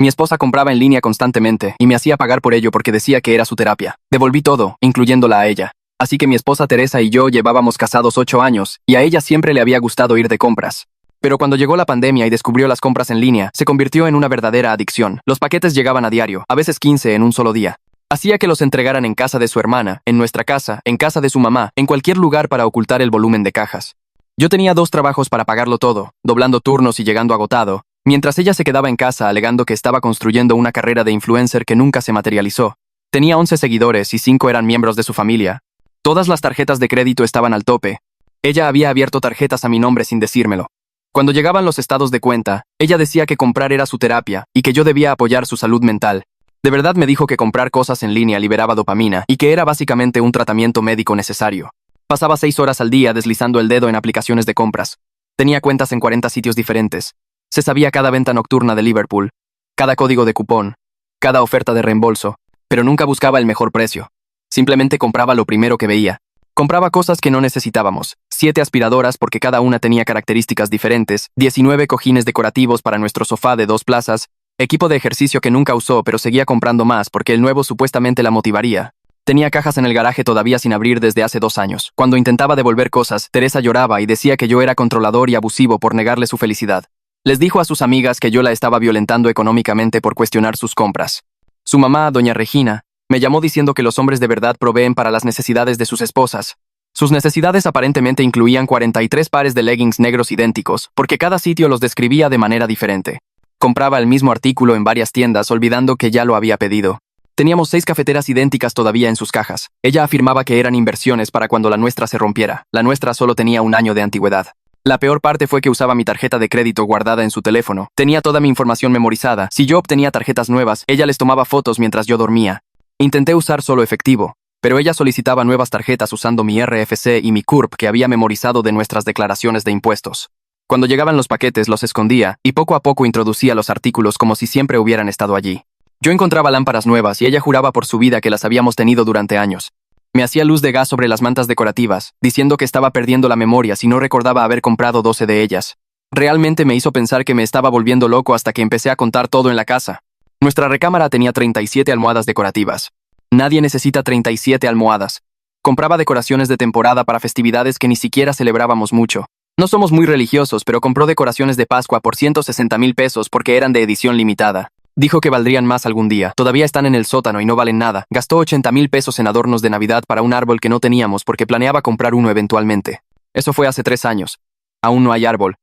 Mi esposa compraba en línea constantemente y me hacía pagar por ello porque decía que era su terapia. Devolví todo, incluyéndola a ella. Así que mi esposa Teresa y yo llevábamos casados 8 años, y a ella siempre le había gustado ir de compras. Pero cuando llegó la pandemia y descubrió las compras en línea, se convirtió en una verdadera adicción. Los paquetes llegaban a diario, a veces 15 en un solo día. Hacía que los entregaran en casa de su hermana, en nuestra casa, en casa de su mamá, en cualquier lugar para ocultar el volumen de cajas. Yo tenía 2 trabajos para pagarlo todo, doblando turnos y llegando agotado, mientras ella se quedaba en casa alegando que estaba construyendo una carrera de influencer que nunca se materializó. Tenía 11 seguidores y 5 eran miembros de su familia. Todas las tarjetas de crédito estaban al tope. Ella había abierto tarjetas a mi nombre sin decírmelo. Cuando llegaban los estados de cuenta, ella decía que comprar era su terapia y que yo debía apoyar su salud mental. De verdad me dijo que comprar cosas en línea liberaba dopamina y que era básicamente un tratamiento médico necesario. Pasaba 6 horas al día deslizando el dedo en aplicaciones de compras. Tenía cuentas en 40 sitios diferentes. Se sabía cada venta nocturna de Liverpool, cada código de cupón, cada oferta de reembolso, pero nunca buscaba el mejor precio. Simplemente compraba lo primero que veía. Compraba cosas que no necesitábamos. 7 aspiradoras porque cada una tenía características diferentes, 19 cojines decorativos para nuestro sofá de 2 plazas, equipo de ejercicio que nunca usó pero seguía comprando más porque el nuevo supuestamente la motivaría. Tenía cajas en el garaje todavía sin abrir desde hace 2 años. Cuando intentaba devolver cosas, Teresa lloraba y decía que yo era controlador y abusivo por negarle su felicidad. Les dijo a sus amigas que yo la estaba violentando económicamente por cuestionar sus compras. Su mamá, doña Regina, me llamó diciendo que los hombres de verdad proveen para las necesidades de sus esposas. Sus necesidades aparentemente incluían 43 pares de leggings negros idénticos, porque cada sitio los describía de manera diferente. Compraba el mismo artículo en varias tiendas, olvidando que ya lo había pedido. Teníamos 6 cafeteras idénticas todavía en sus cajas. Ella afirmaba que eran inversiones para cuando la nuestra se rompiera. La nuestra solo tenía 1 año de antigüedad. La peor parte fue que usaba mi tarjeta de crédito guardada en su teléfono. Tenía toda mi información memorizada. Si yo obtenía tarjetas nuevas, ella les tomaba fotos mientras yo dormía. Intenté usar solo efectivo, pero ella solicitaba nuevas tarjetas usando mi RFC y mi CURP que había memorizado de nuestras declaraciones de impuestos. Cuando llegaban los paquetes los escondía y poco a poco introducía los artículos como si siempre hubieran estado allí. Yo encontraba lámparas nuevas y ella juraba por su vida que las habíamos tenido durante años. Me hacía luz de gas sobre las mantas decorativas, diciendo que estaba perdiendo la memoria si no recordaba haber comprado 12 de ellas. Realmente me hizo pensar que me estaba volviendo loco hasta que empecé a contar todo en la casa. Nuestra recámara tenía 37 almohadas decorativas. Nadie necesita 37 almohadas. Compraba decoraciones de temporada para festividades que ni siquiera celebrábamos mucho. No somos muy religiosos, pero compró decoraciones de Pascua por 160,000 pesos porque eran de edición limitada. Dijo que valdrían más algún día. Todavía están en el sótano y no valen nada. Gastó 80,000 pesos en adornos de Navidad para un árbol que no teníamos porque planeaba comprar uno eventualmente. Eso fue hace 3 años. Aún no hay árbol.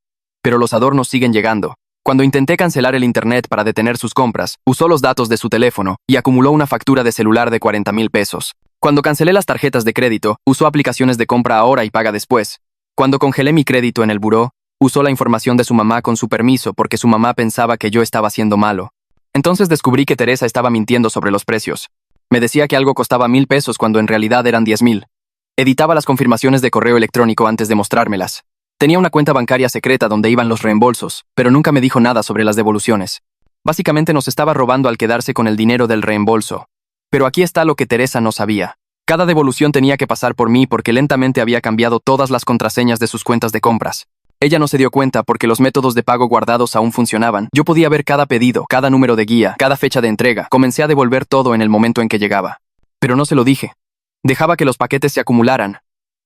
Pero los adornos siguen llegando. Cuando intenté cancelar el internet para detener sus compras, usó los datos de su teléfono y acumuló una factura de celular de 40,000 pesos. Cuando cancelé las tarjetas de crédito, usó aplicaciones de compra ahora y paga después. Cuando congelé mi crédito en el buró, usó la información de su mamá con su permiso porque su mamá pensaba que yo estaba siendo malo. Entonces descubrí que Teresa estaba mintiendo sobre los precios. Me decía que algo costaba 1,000 pesos cuando en realidad eran 10,000. Editaba las confirmaciones de correo electrónico antes de mostrármelas. Tenía una cuenta bancaria secreta donde iban los reembolsos, pero nunca me dijo nada sobre las devoluciones. Básicamente nos estaba robando al quedarse con el dinero del reembolso. Pero aquí está lo que Teresa no sabía. Cada devolución tenía que pasar por mí porque lentamente había cambiado todas las contraseñas de sus cuentas de compras. Ella no se dio cuenta porque los métodos de pago guardados aún funcionaban. Yo podía ver cada pedido, cada número de guía, cada fecha de entrega. Comencé a devolver todo en el momento en que llegaba. Pero no se lo dije. Dejaba que los paquetes se acumularan.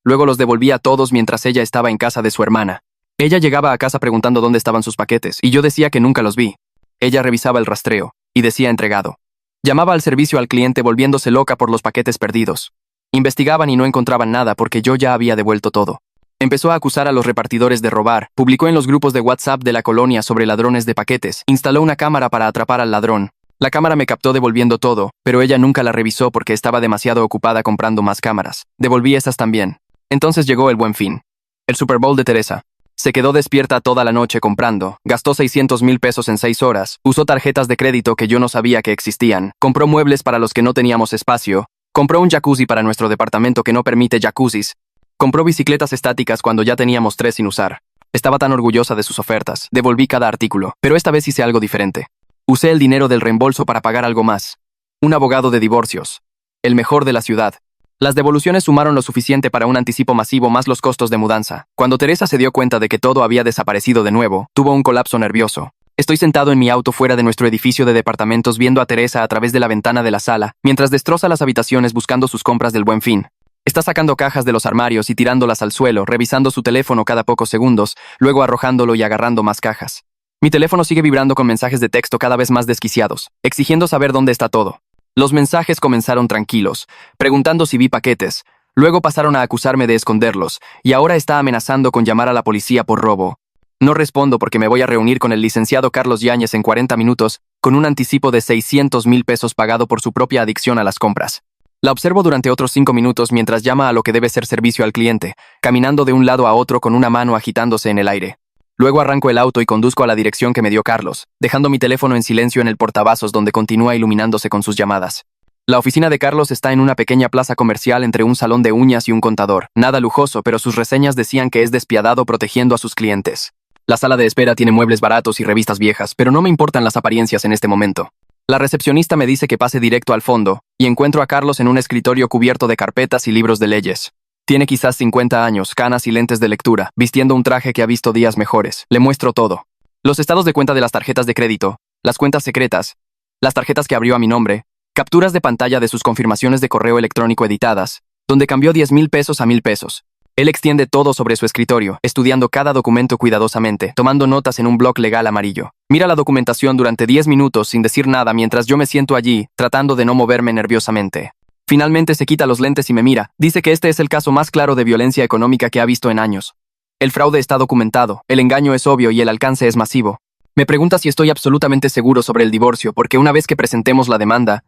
Luego los devolvía a todos mientras ella estaba en casa de su hermana. Ella llegaba a casa preguntando dónde estaban sus paquetes, y yo decía que nunca los vi. Ella revisaba el rastreo, y decía entregado. Llamaba al servicio al cliente volviéndose loca por los paquetes perdidos. Investigaban y no encontraban nada porque yo ya había devuelto todo. Empezó a acusar a los repartidores de robar, publicó en los grupos de WhatsApp de la colonia sobre ladrones de paquetes, instaló una cámara para atrapar al ladrón. La cámara me captó devolviendo todo, pero ella nunca la revisó porque estaba demasiado ocupada comprando más cámaras. Devolví esas también. Entonces llegó el Buen Fin. El Super Bowl de Teresa. Se quedó despierta toda la noche comprando, gastó 600,000 pesos en 6 horas, usó tarjetas de crédito que yo no sabía que existían, compró muebles para los que no teníamos espacio, compró un jacuzzi para nuestro departamento que no permite jacuzzis, compró bicicletas estáticas cuando ya teníamos 3 sin usar. Estaba tan orgullosa de sus ofertas, devolví cada artículo, pero esta vez hice algo diferente. Usé el dinero del reembolso para pagar algo más. Un abogado de divorcios. El mejor de la ciudad. Las devoluciones sumaron lo suficiente para un anticipo masivo más los costos de mudanza. Cuando Teresa se dio cuenta de que todo había desaparecido de nuevo, tuvo un colapso nervioso. Estoy sentado en mi auto fuera de nuestro edificio de departamentos viendo a Teresa a través de la ventana de la sala, mientras destroza las habitaciones buscando sus compras del Buen Fin. Está sacando cajas de los armarios y tirándolas al suelo, revisando su teléfono cada pocos segundos, luego arrojándolo y agarrando más cajas. Mi teléfono sigue vibrando con mensajes de texto cada vez más desquiciados, exigiendo saber dónde está todo. Los mensajes comenzaron tranquilos, preguntando si vi paquetes, luego pasaron a acusarme de esconderlos, y ahora está amenazando con llamar a la policía por robo. No respondo porque me voy a reunir con el licenciado Carlos Yáñez en 40 minutos, con un anticipo de 600,000 pesos pagado por su propia adicción a las compras. La observo durante otros 5 minutos mientras llama a lo que debe ser servicio al cliente, caminando de un lado a otro con una mano agitándose en el aire. Luego arranco el auto y conduzco a la dirección que me dio Carlos, dejando mi teléfono en silencio en el portavasos donde continúa iluminándose con sus llamadas. La oficina de Carlos está en una pequeña plaza comercial entre un salón de uñas y un contador. Nada lujoso, pero sus reseñas decían que es despiadado protegiendo a sus clientes. La sala de espera tiene muebles baratos y revistas viejas, pero no me importan las apariencias en este momento. La recepcionista me dice que pase directo al fondo, y encuentro a Carlos en un escritorio cubierto de carpetas y libros de leyes. Tiene quizás 50 años, canas y lentes de lectura, vistiendo un traje que ha visto días mejores. Le muestro todo. Los estados de cuenta de las tarjetas de crédito, las cuentas secretas, las tarjetas que abrió a mi nombre, capturas de pantalla de sus confirmaciones de correo electrónico editadas, donde cambió 10,000 pesos a 1,000 pesos. Él extiende todo sobre su escritorio, estudiando cada documento cuidadosamente, tomando notas en un bloc legal amarillo. Mira la documentación durante 10 minutos sin decir nada mientras yo me siento allí, tratando de no moverme nerviosamente. Finalmente se quita los lentes y me mira. Dice que este es el caso más claro de violencia económica que ha visto en años. El fraude está documentado, el engaño es obvio y el alcance es masivo. Me pregunta si estoy absolutamente seguro sobre el divorcio, porque una vez que presentemos la demanda,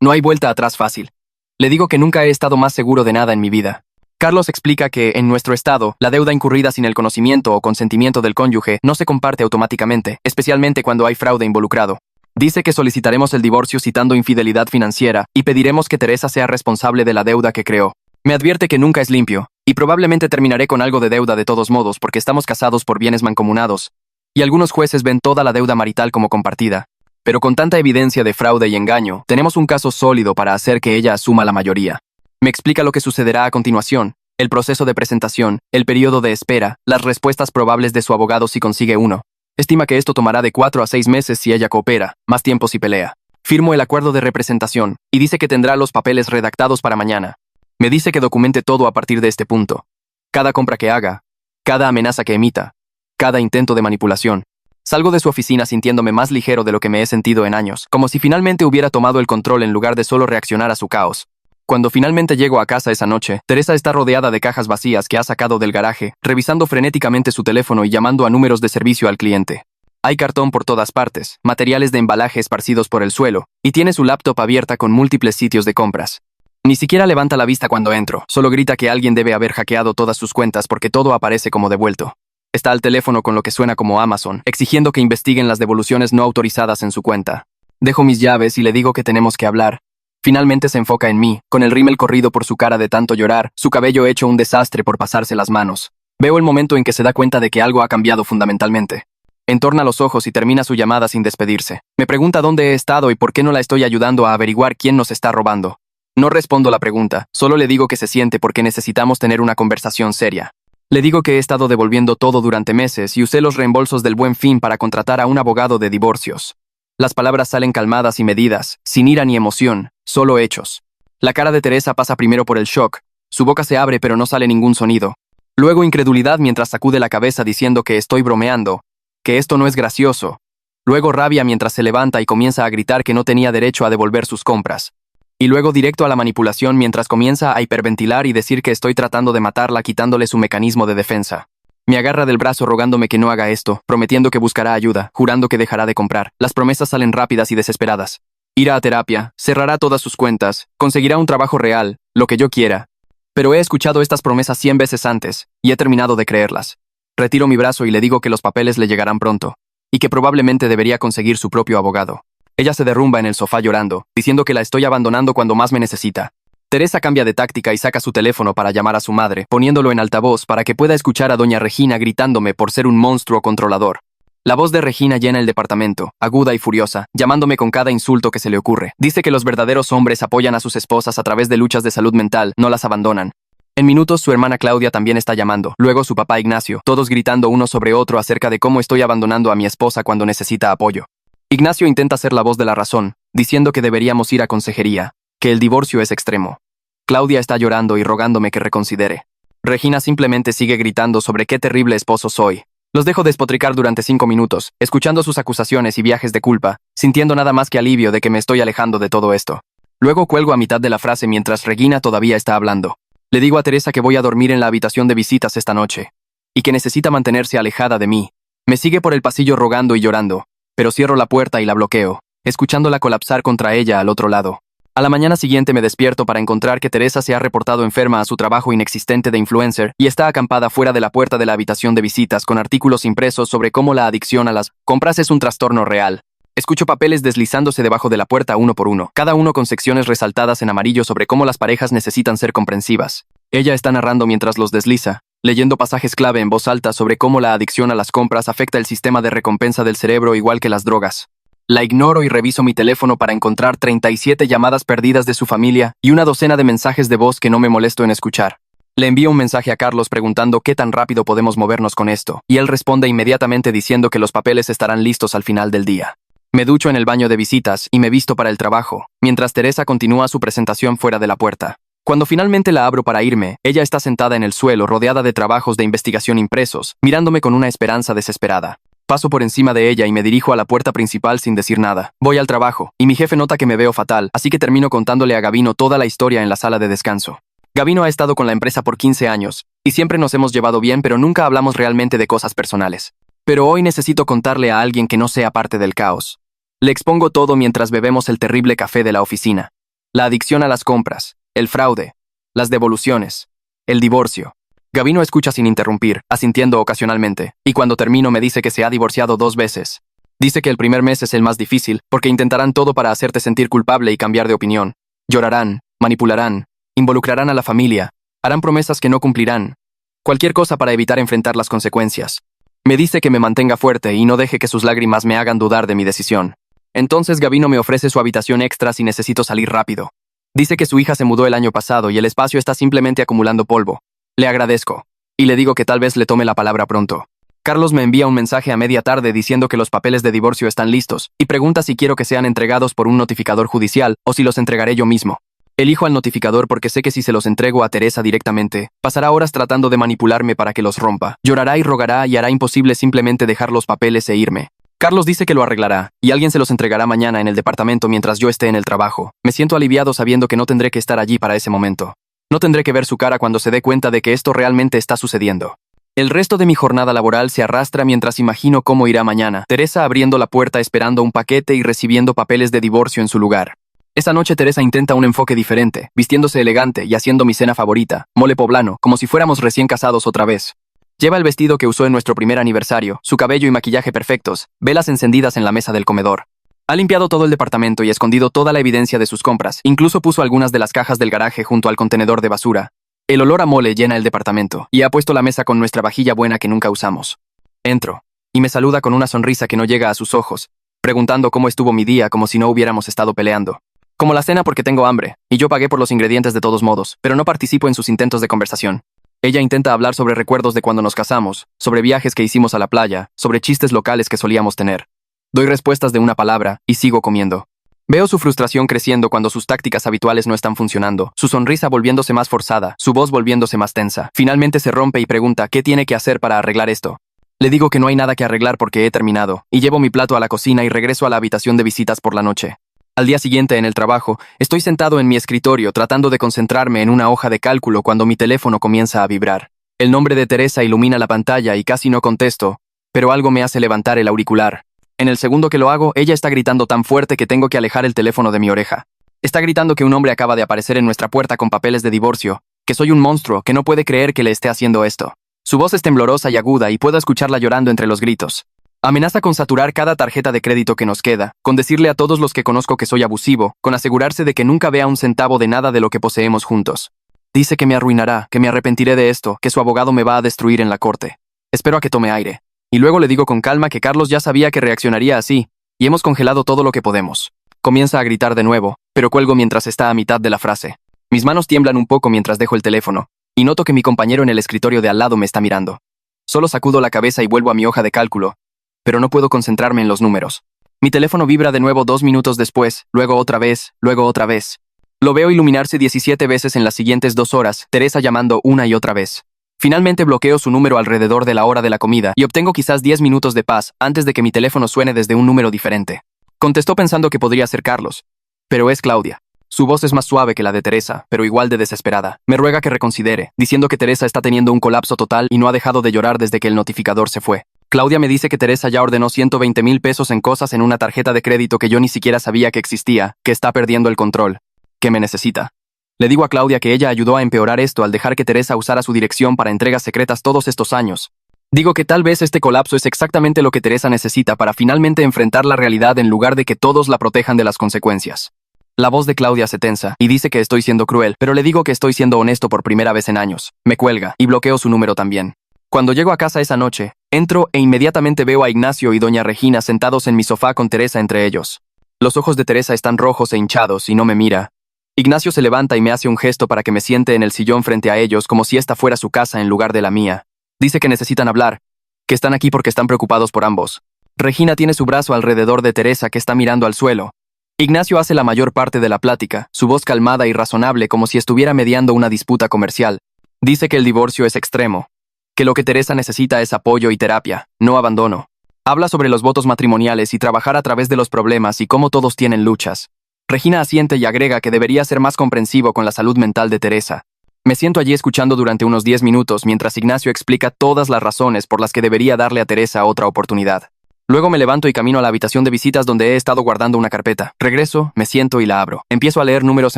no hay vuelta atrás fácil. Le digo que nunca he estado más seguro de nada en mi vida. Carlos explica que, en nuestro estado, la deuda incurrida sin el conocimiento o consentimiento del cónyuge no se comparte automáticamente, especialmente cuando hay fraude involucrado. Dice que solicitaremos el divorcio citando infidelidad financiera y pediremos que Teresa sea responsable de la deuda que creó. Me advierte que nunca es limpio, y probablemente terminaré con algo de deuda de todos modos porque estamos casados por bienes mancomunados, y algunos jueces ven toda la deuda marital como compartida. Pero con tanta evidencia de fraude y engaño, tenemos un caso sólido para hacer que ella asuma la mayoría. Me explica lo que sucederá a continuación, el proceso de presentación, el periodo de espera, las respuestas probables de su abogado si consigue uno. Estima que esto tomará de 4 a 6 meses si ella coopera, más tiempo si pelea. Firmo el acuerdo de representación, y dice que tendrá los papeles redactados para mañana. Me dice que documente todo a partir de este punto. Cada compra que haga, cada amenaza que emita, cada intento de manipulación. Salgo de su oficina sintiéndome más ligero de lo que me he sentido en años, como si finalmente hubiera tomado el control en lugar de solo reaccionar a su caos. Cuando finalmente llego a casa esa noche, Teresa está rodeada de cajas vacías que ha sacado del garaje, revisando frenéticamente su teléfono y llamando a números de servicio al cliente. Hay cartón por todas partes, materiales de embalaje esparcidos por el suelo, y tiene su laptop abierta con múltiples sitios de compras. Ni siquiera levanta la vista cuando entro, solo grita que alguien debe haber hackeado todas sus cuentas porque todo aparece como devuelto. Está al teléfono con lo que suena como Amazon, exigiendo que investiguen las devoluciones no autorizadas en su cuenta. Dejo mis llaves y le digo que tenemos que hablar. Finalmente se enfoca en mí, con el rímel corrido por su cara de tanto llorar, su cabello hecho un desastre por pasarse las manos. Veo el momento en que se da cuenta de que algo ha cambiado fundamentalmente. Entorna los ojos y termina su llamada sin despedirse. Me pregunta dónde he estado y por qué no la estoy ayudando a averiguar quién nos está robando. No respondo la pregunta, solo le digo que se siente porque necesitamos tener una conversación seria. Le digo que he estado devolviendo todo durante meses y usé los reembolsos del Buen Fin para contratar a un abogado de divorcios. Las palabras salen calmadas y medidas, sin ira ni emoción, solo hechos. La cara de Teresa pasa primero por el shock, su boca se abre pero no sale ningún sonido. Luego incredulidad mientras sacude la cabeza diciendo que estoy bromeando, que esto no es gracioso. Luego rabia mientras se levanta y comienza a gritar que no tenía derecho a devolver sus compras. Y luego directo a la manipulación mientras comienza a hiperventilar y decir que estoy tratando de matarla quitándole su mecanismo de defensa. Me agarra del brazo rogándome que no haga esto, prometiendo que buscará ayuda, jurando que dejará de comprar. Las promesas salen rápidas y desesperadas. Irá a terapia, cerrará todas sus cuentas, conseguirá un trabajo real, lo que yo quiera. Pero he escuchado estas promesas 100 veces antes, y he terminado de creerlas. Retiro mi brazo y le digo que los papeles le llegarán pronto, y que probablemente debería conseguir su propio abogado. Ella se derrumba en el sofá llorando, diciendo que la estoy abandonando cuando más me necesita. Teresa cambia de táctica y saca su teléfono para llamar a su madre, poniéndolo en altavoz para que pueda escuchar a doña Regina gritándome por ser un monstruo controlador. La voz de Regina llena el departamento, aguda y furiosa, llamándome con cada insulto que se le ocurre. Dice que los verdaderos hombres apoyan a sus esposas a través de luchas de salud mental, no las abandonan. En minutos su hermana Claudia también está llamando, luego su papá Ignacio, todos gritando uno sobre otro acerca de cómo estoy abandonando a mi esposa cuando necesita apoyo. Ignacio intenta ser la voz de la razón, diciendo que deberíamos ir a consejería, que el divorcio es extremo. Claudia está llorando y rogándome que reconsidere. Regina simplemente sigue gritando sobre qué terrible esposo soy. Los dejo despotricar durante 5 minutos, escuchando sus acusaciones y viajes de culpa, sintiendo nada más que alivio de que me estoy alejando de todo esto. Luego cuelgo a mitad de la frase mientras Regina todavía está hablando. Le digo a Teresa que voy a dormir en la habitación de visitas esta noche, y que necesita mantenerse alejada de mí. Me sigue por el pasillo rogando y llorando, pero cierro la puerta y la bloqueo, escuchándola colapsar contra ella al otro lado. A la mañana siguiente me despierto para encontrar que Teresa se ha reportado enferma a su trabajo inexistente de influencer y está acampada fuera de la puerta de la habitación de visitas con artículos impresos sobre cómo la adicción a las compras es un trastorno real. Escucho papeles deslizándose debajo de la puerta uno por uno, cada uno con secciones resaltadas en amarillo sobre cómo las parejas necesitan ser comprensivas. Ella está narrando mientras los desliza, leyendo pasajes clave en voz alta sobre cómo la adicción a las compras afecta el sistema de recompensa del cerebro igual que las drogas. La ignoro y reviso mi teléfono para encontrar 37 llamadas perdidas de su familia y una docena de mensajes de voz que no me molesto en escuchar. Le envío un mensaje a Carlos preguntando qué tan rápido podemos movernos con esto, y él responde inmediatamente diciendo que los papeles estarán listos al final del día. Me ducho en el baño de visitas y me visto para el trabajo, mientras Teresa continúa su presentación fuera de la puerta. Cuando finalmente la abro para irme, ella está sentada en el suelo rodeada de trabajos de investigación impresos, mirándome con una esperanza desesperada. Paso por encima de ella y me dirijo a la puerta principal sin decir nada. Voy al trabajo, y mi jefe nota que me veo fatal, así que termino contándole a Gabino toda la historia en la sala de descanso. Gabino ha estado con la empresa por 15 años, y siempre nos hemos llevado bien pero nunca hablamos realmente de cosas personales. Pero hoy necesito contarle a alguien que no sea parte del caos. Le expongo todo mientras bebemos el terrible café de la oficina. La adicción a las compras, el fraude, las devoluciones, el divorcio. Gabino escucha sin interrumpir, asintiendo ocasionalmente, y cuando termino me dice que se ha divorciado 2 veces. Dice que el primer mes es el más difícil, porque intentarán todo para hacerte sentir culpable y cambiar de opinión. Llorarán, manipularán, involucrarán a la familia, harán promesas que no cumplirán. Cualquier cosa para evitar enfrentar las consecuencias. Me dice que me mantenga fuerte y no deje que sus lágrimas me hagan dudar de mi decisión. Entonces Gabino me ofrece su habitación extra si necesito salir rápido. Dice que su hija se mudó el año pasado y el espacio está simplemente acumulando polvo. Le agradezco, y le digo que tal vez le tome la palabra pronto. Carlos me envía un mensaje a media tarde diciendo que los papeles de divorcio están listos, y pregunta si quiero que sean entregados por un notificador judicial o si los entregaré yo mismo. Elijo al notificador porque sé que si se los entrego a Teresa directamente, pasará horas tratando de manipularme para que los rompa. Llorará y rogará y hará imposible simplemente dejar los papeles e irme. Carlos dice que lo arreglará, y alguien se los entregará mañana en el departamento mientras yo esté en el trabajo. Me siento aliviado sabiendo que no tendré que estar allí para ese momento. No tendré que ver su cara cuando se dé cuenta de que esto realmente está sucediendo. El resto de mi jornada laboral se arrastra mientras imagino cómo irá mañana. Teresa abriendo la puerta esperando un paquete y recibiendo papeles de divorcio en su lugar. Esa noche Teresa intenta un enfoque diferente, vistiéndose elegante y haciendo mi cena favorita, mole poblano, como si fuéramos recién casados otra vez. Lleva el vestido que usó en nuestro primer aniversario, su cabello y maquillaje perfectos, velas encendidas en la mesa del comedor. Ha limpiado todo el departamento y escondido toda la evidencia de sus compras, incluso puso algunas de las cajas del garaje junto al contenedor de basura. El olor a mole llena el departamento, y ha puesto la mesa con nuestra vajilla buena que nunca usamos. Entro, y me saluda con una sonrisa que no llega a sus ojos, preguntando cómo estuvo mi día como si no hubiéramos estado peleando. Como la cena porque tengo hambre, y yo pagué por los ingredientes de todos modos, pero no participo en sus intentos de conversación. Ella intenta hablar sobre recuerdos de cuando nos casamos, sobre viajes que hicimos a la playa, sobre chistes locales que solíamos tener. Doy respuestas de una palabra, y sigo comiendo. Veo su frustración creciendo cuando sus tácticas habituales no están funcionando, su sonrisa volviéndose más forzada, su voz volviéndose más tensa. Finalmente se rompe y pregunta qué tiene que hacer para arreglar esto. Le digo que no hay nada que arreglar porque he terminado, y llevo mi plato a la cocina y regreso a la habitación de visitas por la noche. Al día siguiente en el trabajo, estoy sentado en mi escritorio tratando de concentrarme en una hoja de cálculo cuando mi teléfono comienza a vibrar. El nombre de Teresa ilumina la pantalla y casi no contesto, pero algo me hace levantar el auricular. En el segundo que lo hago, ella está gritando tan fuerte que tengo que alejar el teléfono de mi oreja. Está gritando que un hombre acaba de aparecer en nuestra puerta con papeles de divorcio, que soy un monstruo, que no puede creer que le esté haciendo esto. Su voz es temblorosa y aguda y puedo escucharla llorando entre los gritos. Amenaza con saturar cada tarjeta de crédito que nos queda, con decirle a todos los que conozco que soy abusivo, con asegurarse de que nunca vea un centavo de nada de lo que poseemos juntos. Dice que me arruinará, que me arrepentiré de esto, que su abogado me va a destruir en la corte. Espero a que tome aire. Y luego le digo con calma que Carlos ya sabía que reaccionaría así, y hemos congelado todo lo que podemos. Comienza a gritar de nuevo, pero cuelgo mientras está a mitad de la frase. Mis manos tiemblan un poco mientras dejo el teléfono. y noto que mi compañero en el escritorio de al lado me está mirando. Solo sacudo la cabeza y vuelvo a mi hoja de cálculo, pero no puedo concentrarme en los números. Mi teléfono vibra de nuevo 2 minutos después, luego otra vez, luego otra vez. Lo veo iluminarse 17 veces en las siguientes 2 horas, Teresa llamando una y otra vez. Finalmente bloqueo su número alrededor de la hora de la comida y obtengo quizás 10 minutos de paz antes de que mi teléfono suene desde un número diferente. Contestó pensando que podría ser Carlos, pero es Claudia. Su voz es más suave que la de Teresa, pero igual de desesperada. Me ruega que reconsidere, diciendo que Teresa está teniendo un colapso total y no ha dejado de llorar desde que el notificador se fue. Claudia me dice que Teresa ya ordenó 120,000 pesos en cosas en una tarjeta de crédito que yo ni siquiera sabía que existía, que está perdiendo el control, que me necesita. Le digo a Claudia que ella ayudó a empeorar esto al dejar que Teresa usara su dirección para entregas secretas todos estos años. Digo que tal vez este colapso es exactamente lo que Teresa necesita para finalmente enfrentar la realidad en lugar de que todos la protejan de las consecuencias. La voz de Claudia se tensa y dice que estoy siendo cruel, pero le digo que estoy siendo honesto por primera vez en años. Me cuelga y bloqueo su número también. Cuando llego a casa esa noche, entro e inmediatamente veo a Ignacio y doña Regina sentados en mi sofá con Teresa entre ellos. Los ojos de Teresa están rojos e hinchados y no me mira. Ignacio se levanta y me hace un gesto para que me siente en el sillón frente a ellos como si esta fuera su casa en lugar de la mía. Dice que necesitan hablar, que están aquí porque están preocupados por ambos. Regina tiene su brazo alrededor de Teresa que está mirando al suelo. Ignacio hace la mayor parte de la plática, su voz calmada y razonable como si estuviera mediando una disputa comercial. Dice que el divorcio es extremo, que lo que Teresa necesita es apoyo y terapia, no abandono. Habla sobre los votos matrimoniales y trabajar a través de los problemas y cómo todos tienen luchas. Regina asiente y agrega que debería ser más comprensivo con la salud mental de Teresa. Me siento allí escuchando durante unos 10 minutos mientras Ignacio explica todas las razones por las que debería darle a Teresa otra oportunidad. Luego me levanto y camino a la habitación de visitas donde he estado guardando una carpeta. Regreso, me siento y la abro. Empiezo a leer números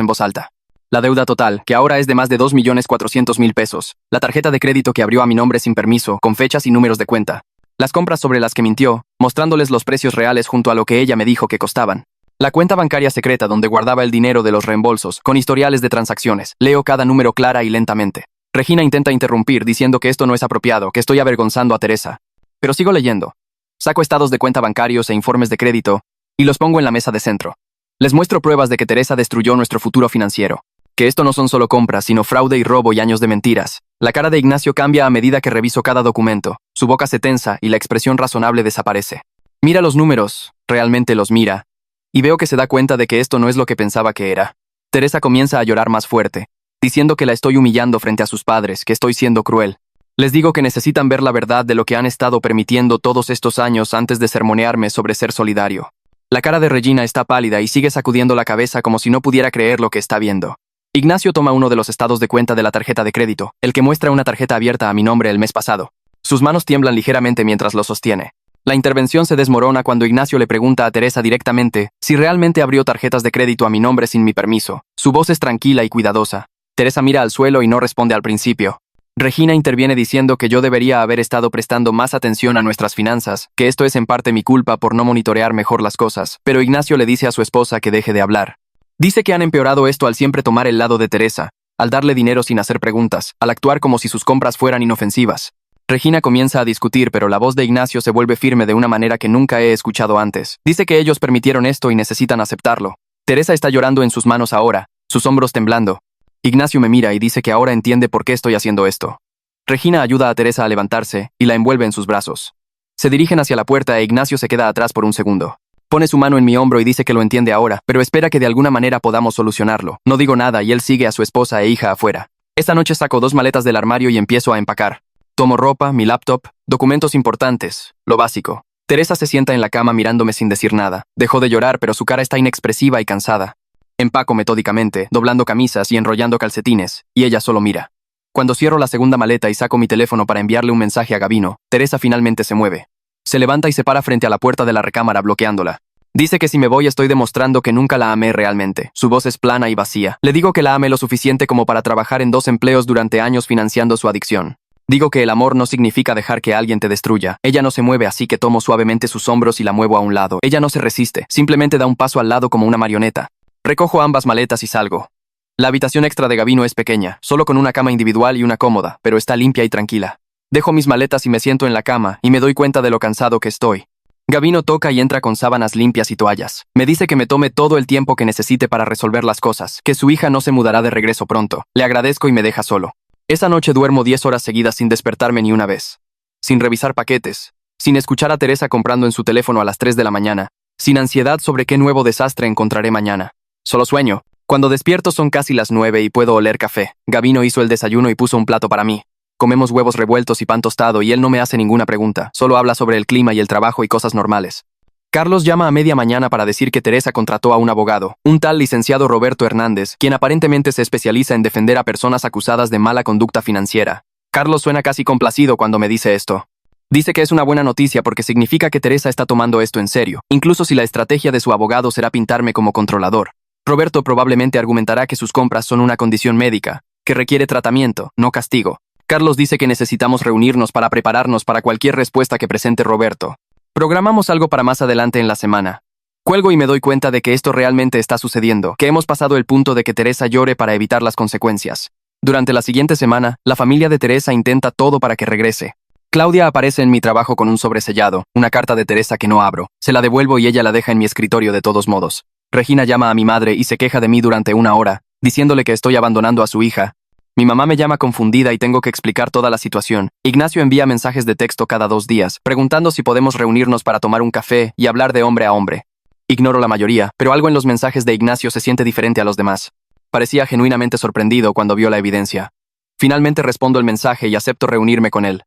en voz alta. La deuda total, que ahora es de más de 2,400,000 pesos. La tarjeta de crédito que abrió a mi nombre sin permiso, con fechas y números de cuenta. Las compras sobre las que mintió, mostrándoles los precios reales junto a lo que ella me dijo que costaban. La cuenta bancaria secreta donde guardaba el dinero de los reembolsos, con historiales de transacciones. Leo cada número clara y lentamente. Regina intenta interrumpir diciendo que esto no es apropiado, que estoy avergonzando a Teresa. Pero sigo leyendo. Saco estados de cuenta bancarios e informes de crédito y los pongo en la mesa de centro. Les muestro pruebas de que Teresa destruyó nuestro futuro financiero. Que esto no son solo compras, sino fraude y robo y años de mentiras. La cara de Ignacio cambia a medida que reviso cada documento. Su boca se tensa y la expresión razonable desaparece. Mira los números, realmente los mira. Y veo que se da cuenta de que esto no es lo que pensaba que era. Teresa comienza a llorar más fuerte, diciendo que la estoy humillando frente a sus padres, que estoy siendo cruel. Les digo que necesitan ver la verdad de lo que han estado permitiendo todos estos años antes de sermonearme sobre ser solidario. La cara de Regina está pálida y sigue sacudiendo la cabeza como si no pudiera creer lo que está viendo. Ignacio toma uno de los estados de cuenta de la tarjeta de crédito, el que muestra una tarjeta abierta a mi nombre el mes pasado. Sus manos tiemblan ligeramente mientras lo sostiene. La intervención se desmorona cuando Ignacio le pregunta a Teresa directamente si realmente abrió tarjetas de crédito a mi nombre sin mi permiso. Su voz es tranquila y cuidadosa. Teresa mira al suelo y no responde al principio. Regina interviene diciendo que yo debería haber estado prestando más atención a nuestras finanzas, que esto es en parte mi culpa por no monitorear mejor las cosas, pero Ignacio le dice a su esposa que deje de hablar. Dice que han empeorado esto al siempre tomar el lado de Teresa, al darle dinero sin hacer preguntas, al actuar como si sus compras fueran inofensivas. Regina comienza a discutir, pero la voz de Ignacio se vuelve firme de una manera que nunca he escuchado antes. Dice que ellos permitieron esto y necesitan aceptarlo. Teresa está llorando en sus manos ahora, sus hombros temblando. Ignacio me mira y dice que ahora entiende por qué estoy haciendo esto. Regina ayuda a Teresa a levantarse y la envuelve en sus brazos. Se dirigen hacia la puerta e Ignacio se queda atrás por un segundo. Pone su mano en mi hombro y dice que lo entiende ahora, pero espera que de alguna manera podamos solucionarlo. No digo nada y él sigue a su esposa e hija afuera. Esta noche saco 2 maletas del armario y empiezo a empacar. Tomo ropa, mi laptop, documentos importantes, lo básico. Teresa se sienta en la cama mirándome sin decir nada. Dejó de llorar, pero su cara está inexpresiva y cansada. Empaco metódicamente, doblando camisas y enrollando calcetines, y ella solo mira. Cuando cierro la segunda maleta y saco mi teléfono para enviarle un mensaje a Gabino, Teresa finalmente se mueve. Se levanta y se para frente a la puerta de la recámara bloqueándola. Dice que si me voy estoy demostrando que nunca la amé realmente. Su voz es plana y vacía. Le digo que la amé lo suficiente como para trabajar en 2 empleos durante años financiando su adicción. Digo que el amor no significa dejar que alguien te destruya. Ella no se mueve, así que tomo suavemente sus hombros y la muevo a un lado. Ella no se resiste, simplemente da un paso al lado como una marioneta. Recojo ambas maletas y salgo. La habitación extra de Gabino es pequeña, solo con una cama individual y una cómoda, pero está limpia y tranquila. Dejo mis maletas y me siento en la cama, y me doy cuenta de lo cansado que estoy. Gabino toca y entra con sábanas limpias y toallas. Me dice que me tome todo el tiempo que necesite para resolver las cosas, que su hija no se mudará de regreso pronto. Le agradezco y me deja solo. Esa noche duermo 10 horas seguidas sin despertarme ni una vez. Sin revisar paquetes. Sin escuchar a Teresa comprando en su teléfono a las 3 de la mañana. Sin ansiedad sobre qué nuevo desastre encontraré mañana. Solo sueño. Cuando despierto son casi las 9 y puedo oler café. Gabino hizo el desayuno y puso un plato para mí. Comemos huevos revueltos y pan tostado y él no me hace ninguna pregunta. Solo habla sobre el clima y el trabajo y cosas normales. Carlos llama a media mañana para decir que Teresa contrató a un abogado, un tal licenciado Roberto Hernández, quien aparentemente se especializa en defender a personas acusadas de mala conducta financiera. Carlos suena casi complacido cuando me dice esto. Dice que es una buena noticia porque significa que Teresa está tomando esto en serio, incluso si la estrategia de su abogado será pintarme como controlador. Roberto probablemente argumentará que sus compras son una condición médica, que requiere tratamiento, no castigo. Carlos dice que necesitamos reunirnos para prepararnos para cualquier respuesta que presente Roberto. Programamos algo para más adelante en la semana. Cuelgo y me doy cuenta de que esto realmente está sucediendo, que hemos pasado el punto de que Teresa llore para evitar las consecuencias. Durante la siguiente semana, la familia de Teresa intenta todo para que regrese. Claudia aparece en mi trabajo con un sobresellado, una carta de Teresa que no abro. Se la devuelvo y ella la deja en mi escritorio de todos modos. Regina llama a mi madre y se queja de mí durante una hora, diciéndole que estoy abandonando a su hija. Mi mamá me llama confundida y tengo que explicar toda la situación. Ignacio envía mensajes de texto cada 2 días, preguntando si podemos reunirnos para tomar un café y hablar de hombre a hombre. Ignoro la mayoría, pero algo en los mensajes de Ignacio se siente diferente a los demás. Parecía genuinamente sorprendido cuando vio la evidencia. Finalmente respondo el mensaje y acepto reunirme con él.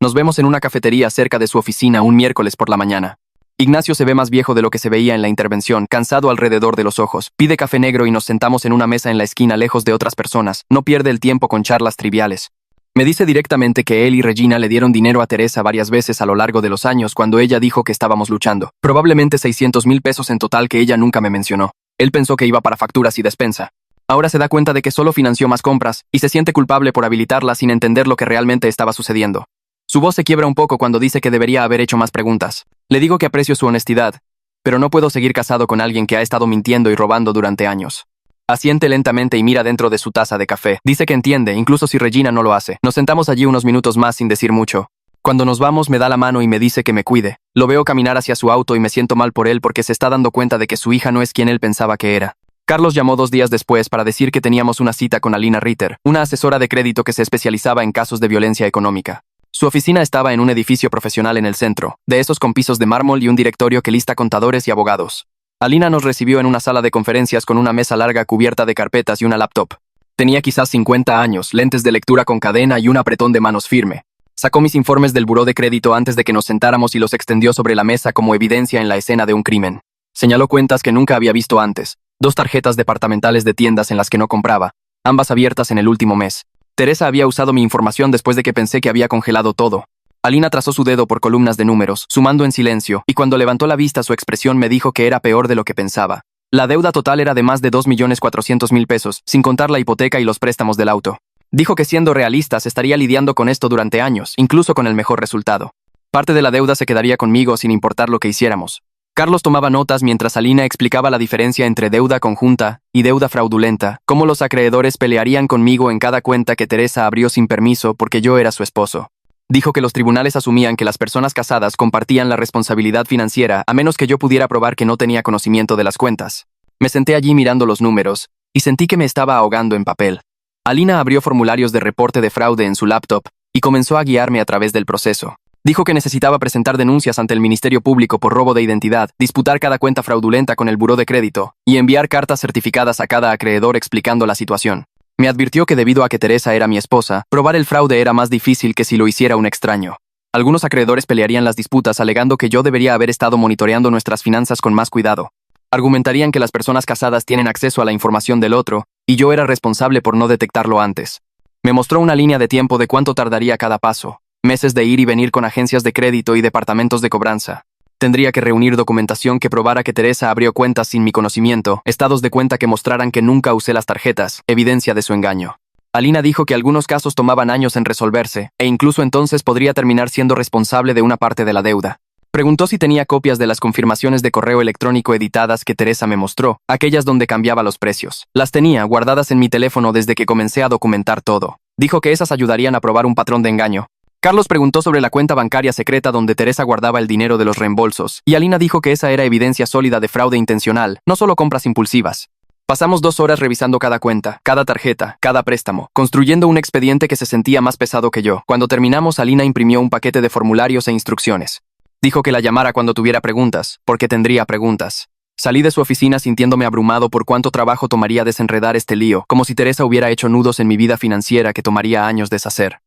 Nos vemos en una cafetería cerca de su oficina un miércoles por la mañana. Ignacio se ve más viejo de lo que se veía en la intervención, cansado alrededor de los ojos. Pide café negro y nos sentamos en una mesa en la esquina lejos de otras personas. No pierde el tiempo con charlas triviales. Me dice directamente que él y Regina le dieron dinero a Teresa varias veces a lo largo de los años cuando ella dijo que estábamos luchando. Probablemente 600,000 pesos en total que ella nunca me mencionó. Él pensó que iba para facturas y despensa. Ahora se da cuenta de que solo financió más compras y se siente culpable por habilitarlas sin entender lo que realmente estaba sucediendo. Su voz se quiebra un poco cuando dice que debería haber hecho más preguntas. Le digo que aprecio su honestidad, pero no puedo seguir casado con alguien que ha estado mintiendo y robando durante años. Asiente lentamente y mira dentro de su taza de café. Dice que entiende, incluso si Regina no lo hace. Nos sentamos allí unos minutos más sin decir mucho. Cuando nos vamos me da la mano y me dice que me cuide. Lo veo caminar hacia su auto y me siento mal por él porque se está dando cuenta de que su hija no es quien él pensaba que era. Carlos llamó 2 días después para decir que teníamos una cita con Alina Ritter, una asesora de crédito que se especializaba en casos de violencia económica. Su oficina estaba en un edificio profesional en el centro, de esos con pisos de mármol y un directorio que lista contadores y abogados. Alina nos recibió en una sala de conferencias con una mesa larga cubierta de carpetas y una laptop. Tenía quizás 50 años, lentes de lectura con cadena y un apretón de manos firme. Sacó mis informes del buró de crédito antes de que nos sentáramos y los extendió sobre la mesa como evidencia en la escena de un crimen. Señaló cuentas que nunca había visto antes, 2 tarjetas departamentales de tiendas en las que no compraba, ambas abiertas en el último mes. Teresa había usado mi información después de que pensé que había congelado todo. Alina trazó su dedo por columnas de números, sumando en silencio, y cuando levantó la vista su expresión me dijo que era peor de lo que pensaba. La deuda total era de más de 2,400,000 pesos, sin contar la hipoteca y los préstamos del auto. Dijo que siendo realistas estaría lidiando con esto durante años, incluso con el mejor resultado. Parte de la deuda se quedaría conmigo sin importar lo que hiciéramos. Carlos tomaba notas mientras Alina explicaba la diferencia entre deuda conjunta y deuda fraudulenta, cómo los acreedores pelearían conmigo en cada cuenta que Teresa abrió sin permiso porque yo era su esposo. Dijo que los tribunales asumían que las personas casadas compartían la responsabilidad financiera a menos que yo pudiera probar que no tenía conocimiento de las cuentas. Me senté allí mirando los números y sentí que me estaba ahogando en papel. Alina abrió formularios de reporte de fraude en su laptop y comenzó a guiarme a través del proceso. Dijo que necesitaba presentar denuncias ante el Ministerio Público por robo de identidad, disputar cada cuenta fraudulenta con el buró de crédito y enviar cartas certificadas a cada acreedor explicando la situación. Me advirtió que debido a que Teresa era mi esposa, probar el fraude era más difícil que si lo hiciera un extraño. Algunos acreedores pelearían las disputas alegando que yo debería haber estado monitoreando nuestras finanzas con más cuidado. Argumentarían que las personas casadas tienen acceso a la información del otro, y yo era responsable por no detectarlo antes. Me mostró una línea de tiempo de cuánto tardaría cada paso. Meses de ir y venir con agencias de crédito y departamentos de cobranza. Tendría que reunir documentación que probara que Teresa abrió cuentas sin mi conocimiento, estados de cuenta que mostraran que nunca usé las tarjetas, evidencia de su engaño. Alina dijo que algunos casos tomaban años en resolverse, e incluso entonces podría terminar siendo responsable de una parte de la deuda. Preguntó si tenía copias de las confirmaciones de correo electrónico editadas que Teresa me mostró, aquellas donde cambiaba los precios. Las tenía guardadas en mi teléfono desde que comencé a documentar todo. Dijo que esas ayudarían a probar un patrón de engaño. Carlos preguntó sobre la cuenta bancaria secreta donde Teresa guardaba el dinero de los reembolsos, y Alina dijo que esa era evidencia sólida de fraude intencional, no solo compras impulsivas. Pasamos 2 horas revisando cada cuenta, cada tarjeta, cada préstamo, construyendo un expediente que se sentía más pesado que yo. Cuando terminamos, Alina imprimió un paquete de formularios e instrucciones. Dijo que la llamara cuando tuviera preguntas, porque tendría preguntas. Salí de su oficina sintiéndome abrumado por cuánto trabajo tomaría desenredar este lío, como si Teresa hubiera hecho nudos en mi vida financiera que tomaría años deshacer.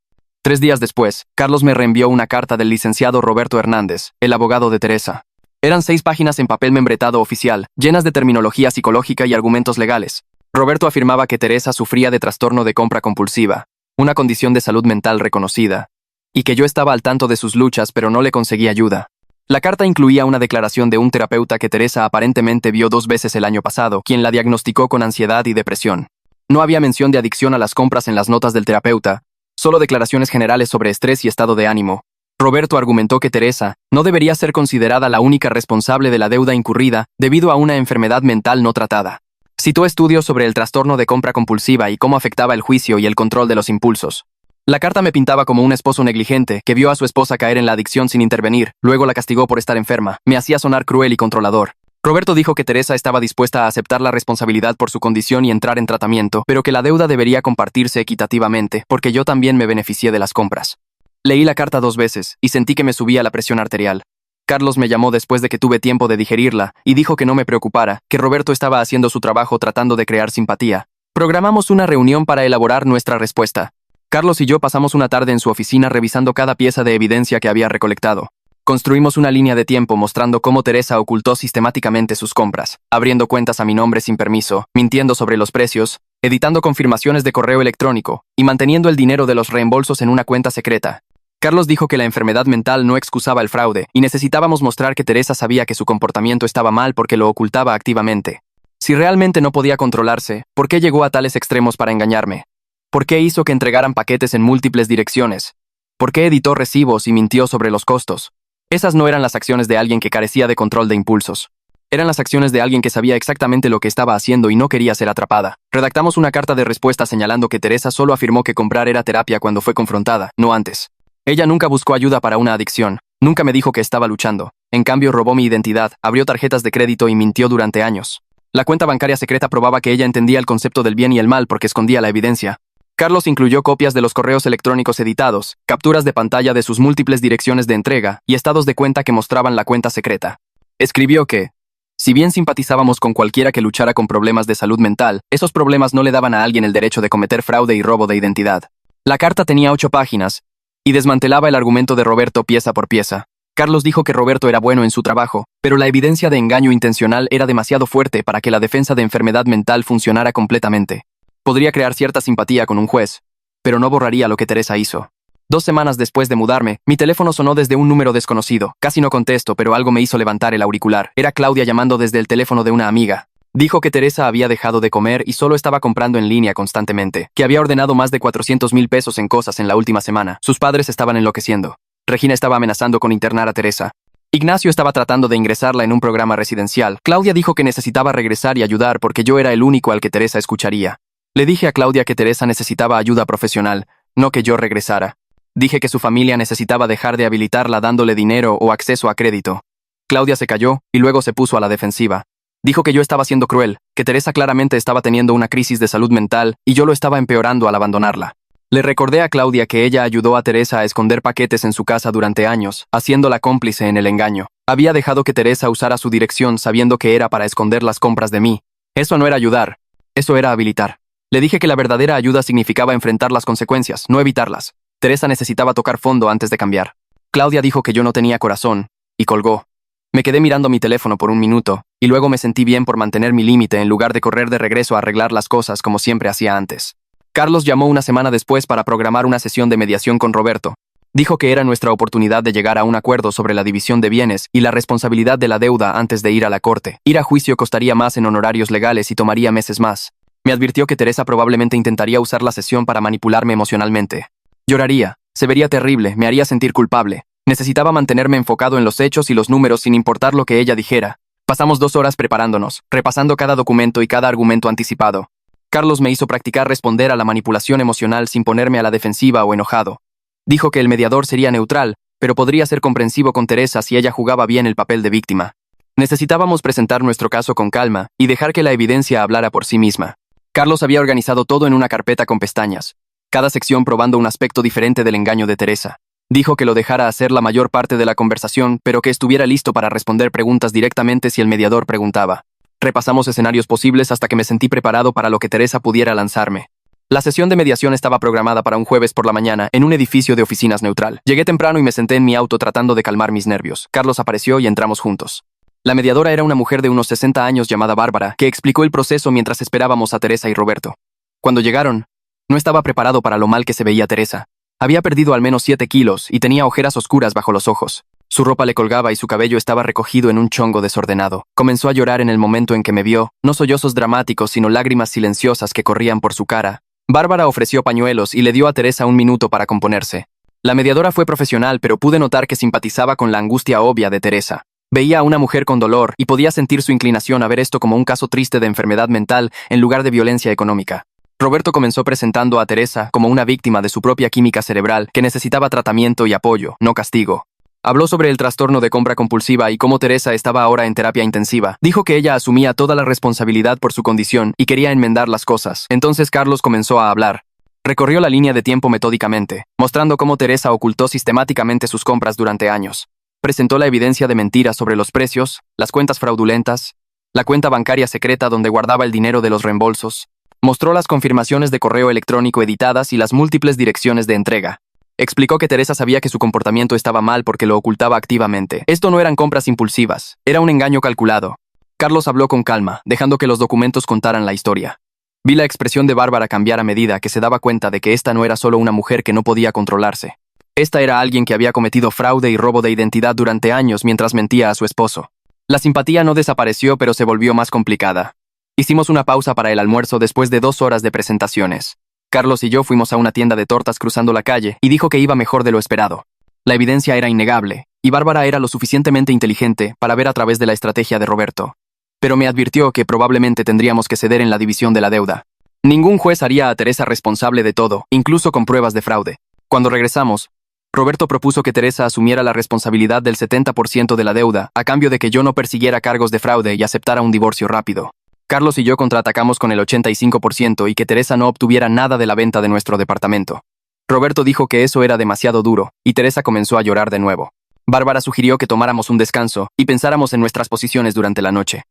3 días después, Carlos me reenvió una carta del licenciado Roberto Hernández, el abogado de Teresa. Eran 6 páginas en papel membretado oficial, llenas de terminología psicológica y argumentos legales. Roberto afirmaba que Teresa sufría de trastorno de compra compulsiva, una condición de salud mental reconocida, y que yo estaba al tanto de sus luchas pero no le conseguí ayuda. La carta incluía una declaración de un terapeuta que Teresa aparentemente vio 2 veces el año pasado, quien la diagnosticó con ansiedad y depresión. No había mención de adicción a las compras en las notas del terapeuta, solo declaraciones generales sobre estrés y estado de ánimo. Roberto argumentó que Teresa no debería ser considerada la única responsable de la deuda incurrida debido a una enfermedad mental no tratada. Citó estudios sobre el trastorno de compra compulsiva y cómo afectaba el juicio y el control de los impulsos. La carta me pintaba como un esposo negligente que vio a su esposa caer en la adicción sin intervenir, luego la castigó por estar enferma. Me hacía sonar cruel y controlador. Roberto dijo que Teresa estaba dispuesta a aceptar la responsabilidad por su condición y entrar en tratamiento, pero que la deuda debería compartirse equitativamente, porque yo también me beneficié de las compras. Leí la carta 2 veces y sentí que me subía la presión arterial. Carlos me llamó después de que tuve tiempo de digerirla y dijo que no me preocupara, que Roberto estaba haciendo su trabajo tratando de crear simpatía. Programamos una reunión para elaborar nuestra respuesta. Carlos y yo pasamos una tarde en su oficina revisando cada pieza de evidencia que había recolectado. Construimos una línea de tiempo mostrando cómo Teresa ocultó sistemáticamente sus compras, abriendo cuentas a mi nombre sin permiso, mintiendo sobre los precios, editando confirmaciones de correo electrónico y manteniendo el dinero de los reembolsos en una cuenta secreta. Carlos dijo que la enfermedad mental no excusaba el fraude y necesitábamos mostrar que Teresa sabía que su comportamiento estaba mal porque lo ocultaba activamente. Si realmente no podía controlarse, ¿por qué llegó a tales extremos para engañarme? ¿Por qué hizo que entregaran paquetes en múltiples direcciones? ¿Por qué editó recibos y mintió sobre los costos? Esas no eran las acciones de alguien que carecía de control de impulsos. Eran las acciones de alguien que sabía exactamente lo que estaba haciendo y no quería ser atrapada. Redactamos una carta de respuesta señalando que Teresa solo afirmó que comprar era terapia cuando fue confrontada, no antes. Ella nunca buscó ayuda para una adicción, nunca me dijo que estaba luchando. En cambio, robó mi identidad, abrió tarjetas de crédito y mintió durante años. La cuenta bancaria secreta probaba que ella entendía el concepto del bien y el mal porque escondía la evidencia. Carlos incluyó copias de los correos electrónicos editados, capturas de pantalla de sus múltiples direcciones de entrega y estados de cuenta que mostraban la cuenta secreta. Escribió que, si bien simpatizábamos con cualquiera que luchara con problemas de salud mental, esos problemas no le daban a alguien el derecho de cometer fraude y robo de identidad. La carta tenía 8 páginas, y desmantelaba el argumento de Roberto pieza por pieza. Carlos dijo que Roberto era bueno en su trabajo, pero la evidencia de engaño intencional era demasiado fuerte para que la defensa de enfermedad mental funcionara completamente. Podría crear cierta simpatía con un juez, pero no borraría lo que Teresa hizo. 2 semanas después de mudarme, mi teléfono sonó desde un número desconocido. Casi no contesto, pero algo me hizo levantar el auricular. Era Claudia llamando desde el teléfono de una amiga. Dijo que Teresa había dejado de comer y solo estaba comprando en línea constantemente, que había ordenado más de 400,000 pesos en cosas en la última semana. Sus padres estaban enloqueciendo. Regina estaba amenazando con internar a Teresa. Ignacio estaba tratando de ingresarla en un programa residencial. Claudia dijo que necesitaba regresar y ayudar porque yo era el único al que Teresa escucharía. Le dije a Claudia que Teresa necesitaba ayuda profesional, no que yo regresara. Dije que su familia necesitaba dejar de habilitarla dándole dinero o acceso a crédito. Claudia se calló y luego se puso a la defensiva. Dijo que yo estaba siendo cruel, que Teresa claramente estaba teniendo una crisis de salud mental y yo lo estaba empeorando al abandonarla. Le recordé a Claudia que ella ayudó a Teresa a esconder paquetes en su casa durante años, haciéndola cómplice en el engaño. Había dejado que Teresa usara su dirección sabiendo que era para esconder las compras de mí. Eso no era ayudar, eso era habilitar. Le dije que la verdadera ayuda significaba enfrentar las consecuencias, no evitarlas. Teresa necesitaba tocar fondo antes de cambiar. Claudia dijo que yo no tenía corazón, y colgó. Me quedé mirando mi teléfono por un minuto, y luego me sentí bien por mantener mi límite en lugar de correr de regreso a arreglar las cosas como siempre hacía antes. Carlos llamó una semana después para programar una sesión de mediación con Roberto. Dijo que era nuestra oportunidad de llegar a un acuerdo sobre la división de bienes y la responsabilidad de la deuda antes de ir a la corte. Ir a juicio costaría más en honorarios legales y tomaría meses más. Me advirtió que Teresa probablemente intentaría usar la sesión para manipularme emocionalmente. Lloraría, se vería terrible, me haría sentir culpable. Necesitaba mantenerme enfocado en los hechos y los números sin importar lo que ella dijera. Pasamos 2 horas preparándonos, repasando cada documento y cada argumento anticipado. Carlos me hizo practicar responder a la manipulación emocional sin ponerme a la defensiva o enojado. Dijo que el mediador sería neutral, pero podría ser comprensivo con Teresa si ella jugaba bien el papel de víctima. Necesitábamos presentar nuestro caso con calma y dejar que la evidencia hablara por sí misma. Carlos había organizado todo en una carpeta con pestañas, cada sección probando un aspecto diferente del engaño de Teresa. Dijo que lo dejara hacer la mayor parte de la conversación, pero que estuviera listo para responder preguntas directamente si el mediador preguntaba. Repasamos escenarios posibles hasta que me sentí preparado para lo que Teresa pudiera lanzarme. La sesión de mediación estaba programada para un jueves por la mañana en un edificio de oficinas neutral. Llegué temprano y me senté en mi auto tratando de calmar mis nervios. Carlos apareció y entramos juntos. La mediadora era una mujer de unos 60 años llamada Bárbara, que explicó el proceso mientras esperábamos a Teresa y Roberto. Cuando llegaron, no estaba preparado para lo mal que se veía Teresa. Había perdido al menos 7 kilos y tenía ojeras oscuras bajo los ojos. Su ropa le colgaba y su cabello estaba recogido en un chongo desordenado. Comenzó a llorar en el momento en que me vio, no sollozos dramáticos sino lágrimas silenciosas que corrían por su cara. Bárbara ofreció pañuelos y le dio a Teresa un minuto para componerse. La mediadora fue profesional, pero pude notar que simpatizaba con la angustia obvia de Teresa. Veía a una mujer con dolor y podía sentir su inclinación a ver esto como un caso triste de enfermedad mental en lugar de violencia económica. Roberto comenzó presentando a Teresa como una víctima de su propia química cerebral que necesitaba tratamiento y apoyo, no castigo. Habló sobre el trastorno de compra compulsiva y cómo Teresa estaba ahora en terapia intensiva. Dijo que ella asumía toda la responsabilidad por su condición y quería enmendar las cosas. Entonces Carlos comenzó a hablar. Recorrió la línea de tiempo metódicamente, mostrando cómo Teresa ocultó sistemáticamente sus compras durante años. Presentó la evidencia de mentiras sobre los precios, las cuentas fraudulentas, la cuenta bancaria secreta donde guardaba el dinero de los reembolsos. Mostró las confirmaciones de correo electrónico editadas y las múltiples direcciones de entrega. Explicó que Teresa sabía que su comportamiento estaba mal porque lo ocultaba activamente. Esto no eran compras impulsivas, era un engaño calculado. Carlos habló con calma, dejando que los documentos contaran la historia. Vi la expresión de Bárbara cambiar a medida que se daba cuenta de que esta no era solo una mujer que no podía controlarse. Esta era alguien que había cometido fraude y robo de identidad durante años mientras mentía a su esposo. La simpatía no desapareció, pero se volvió más complicada. Hicimos una pausa para el almuerzo después de 2 horas de presentaciones. Carlos y yo fuimos a una tienda de tortas cruzando la calle y dijo que iba mejor de lo esperado. La evidencia era innegable, y Bárbara era lo suficientemente inteligente para ver a través de la estrategia de Roberto. Pero me advirtió que probablemente tendríamos que ceder en la división de la deuda. Ningún juez haría a Teresa responsable de todo, incluso con pruebas de fraude. Cuando regresamos, Roberto propuso que Teresa asumiera la responsabilidad del 70% de la deuda, a cambio de que yo no persiguiera cargos de fraude y aceptara un divorcio rápido. Carlos y yo contraatacamos con el 85% y que Teresa no obtuviera nada de la venta de nuestro departamento. Roberto dijo que eso era demasiado duro, y Teresa comenzó a llorar de nuevo. Bárbara sugirió que tomáramos un descanso y pensáramos en nuestras posiciones durante la noche.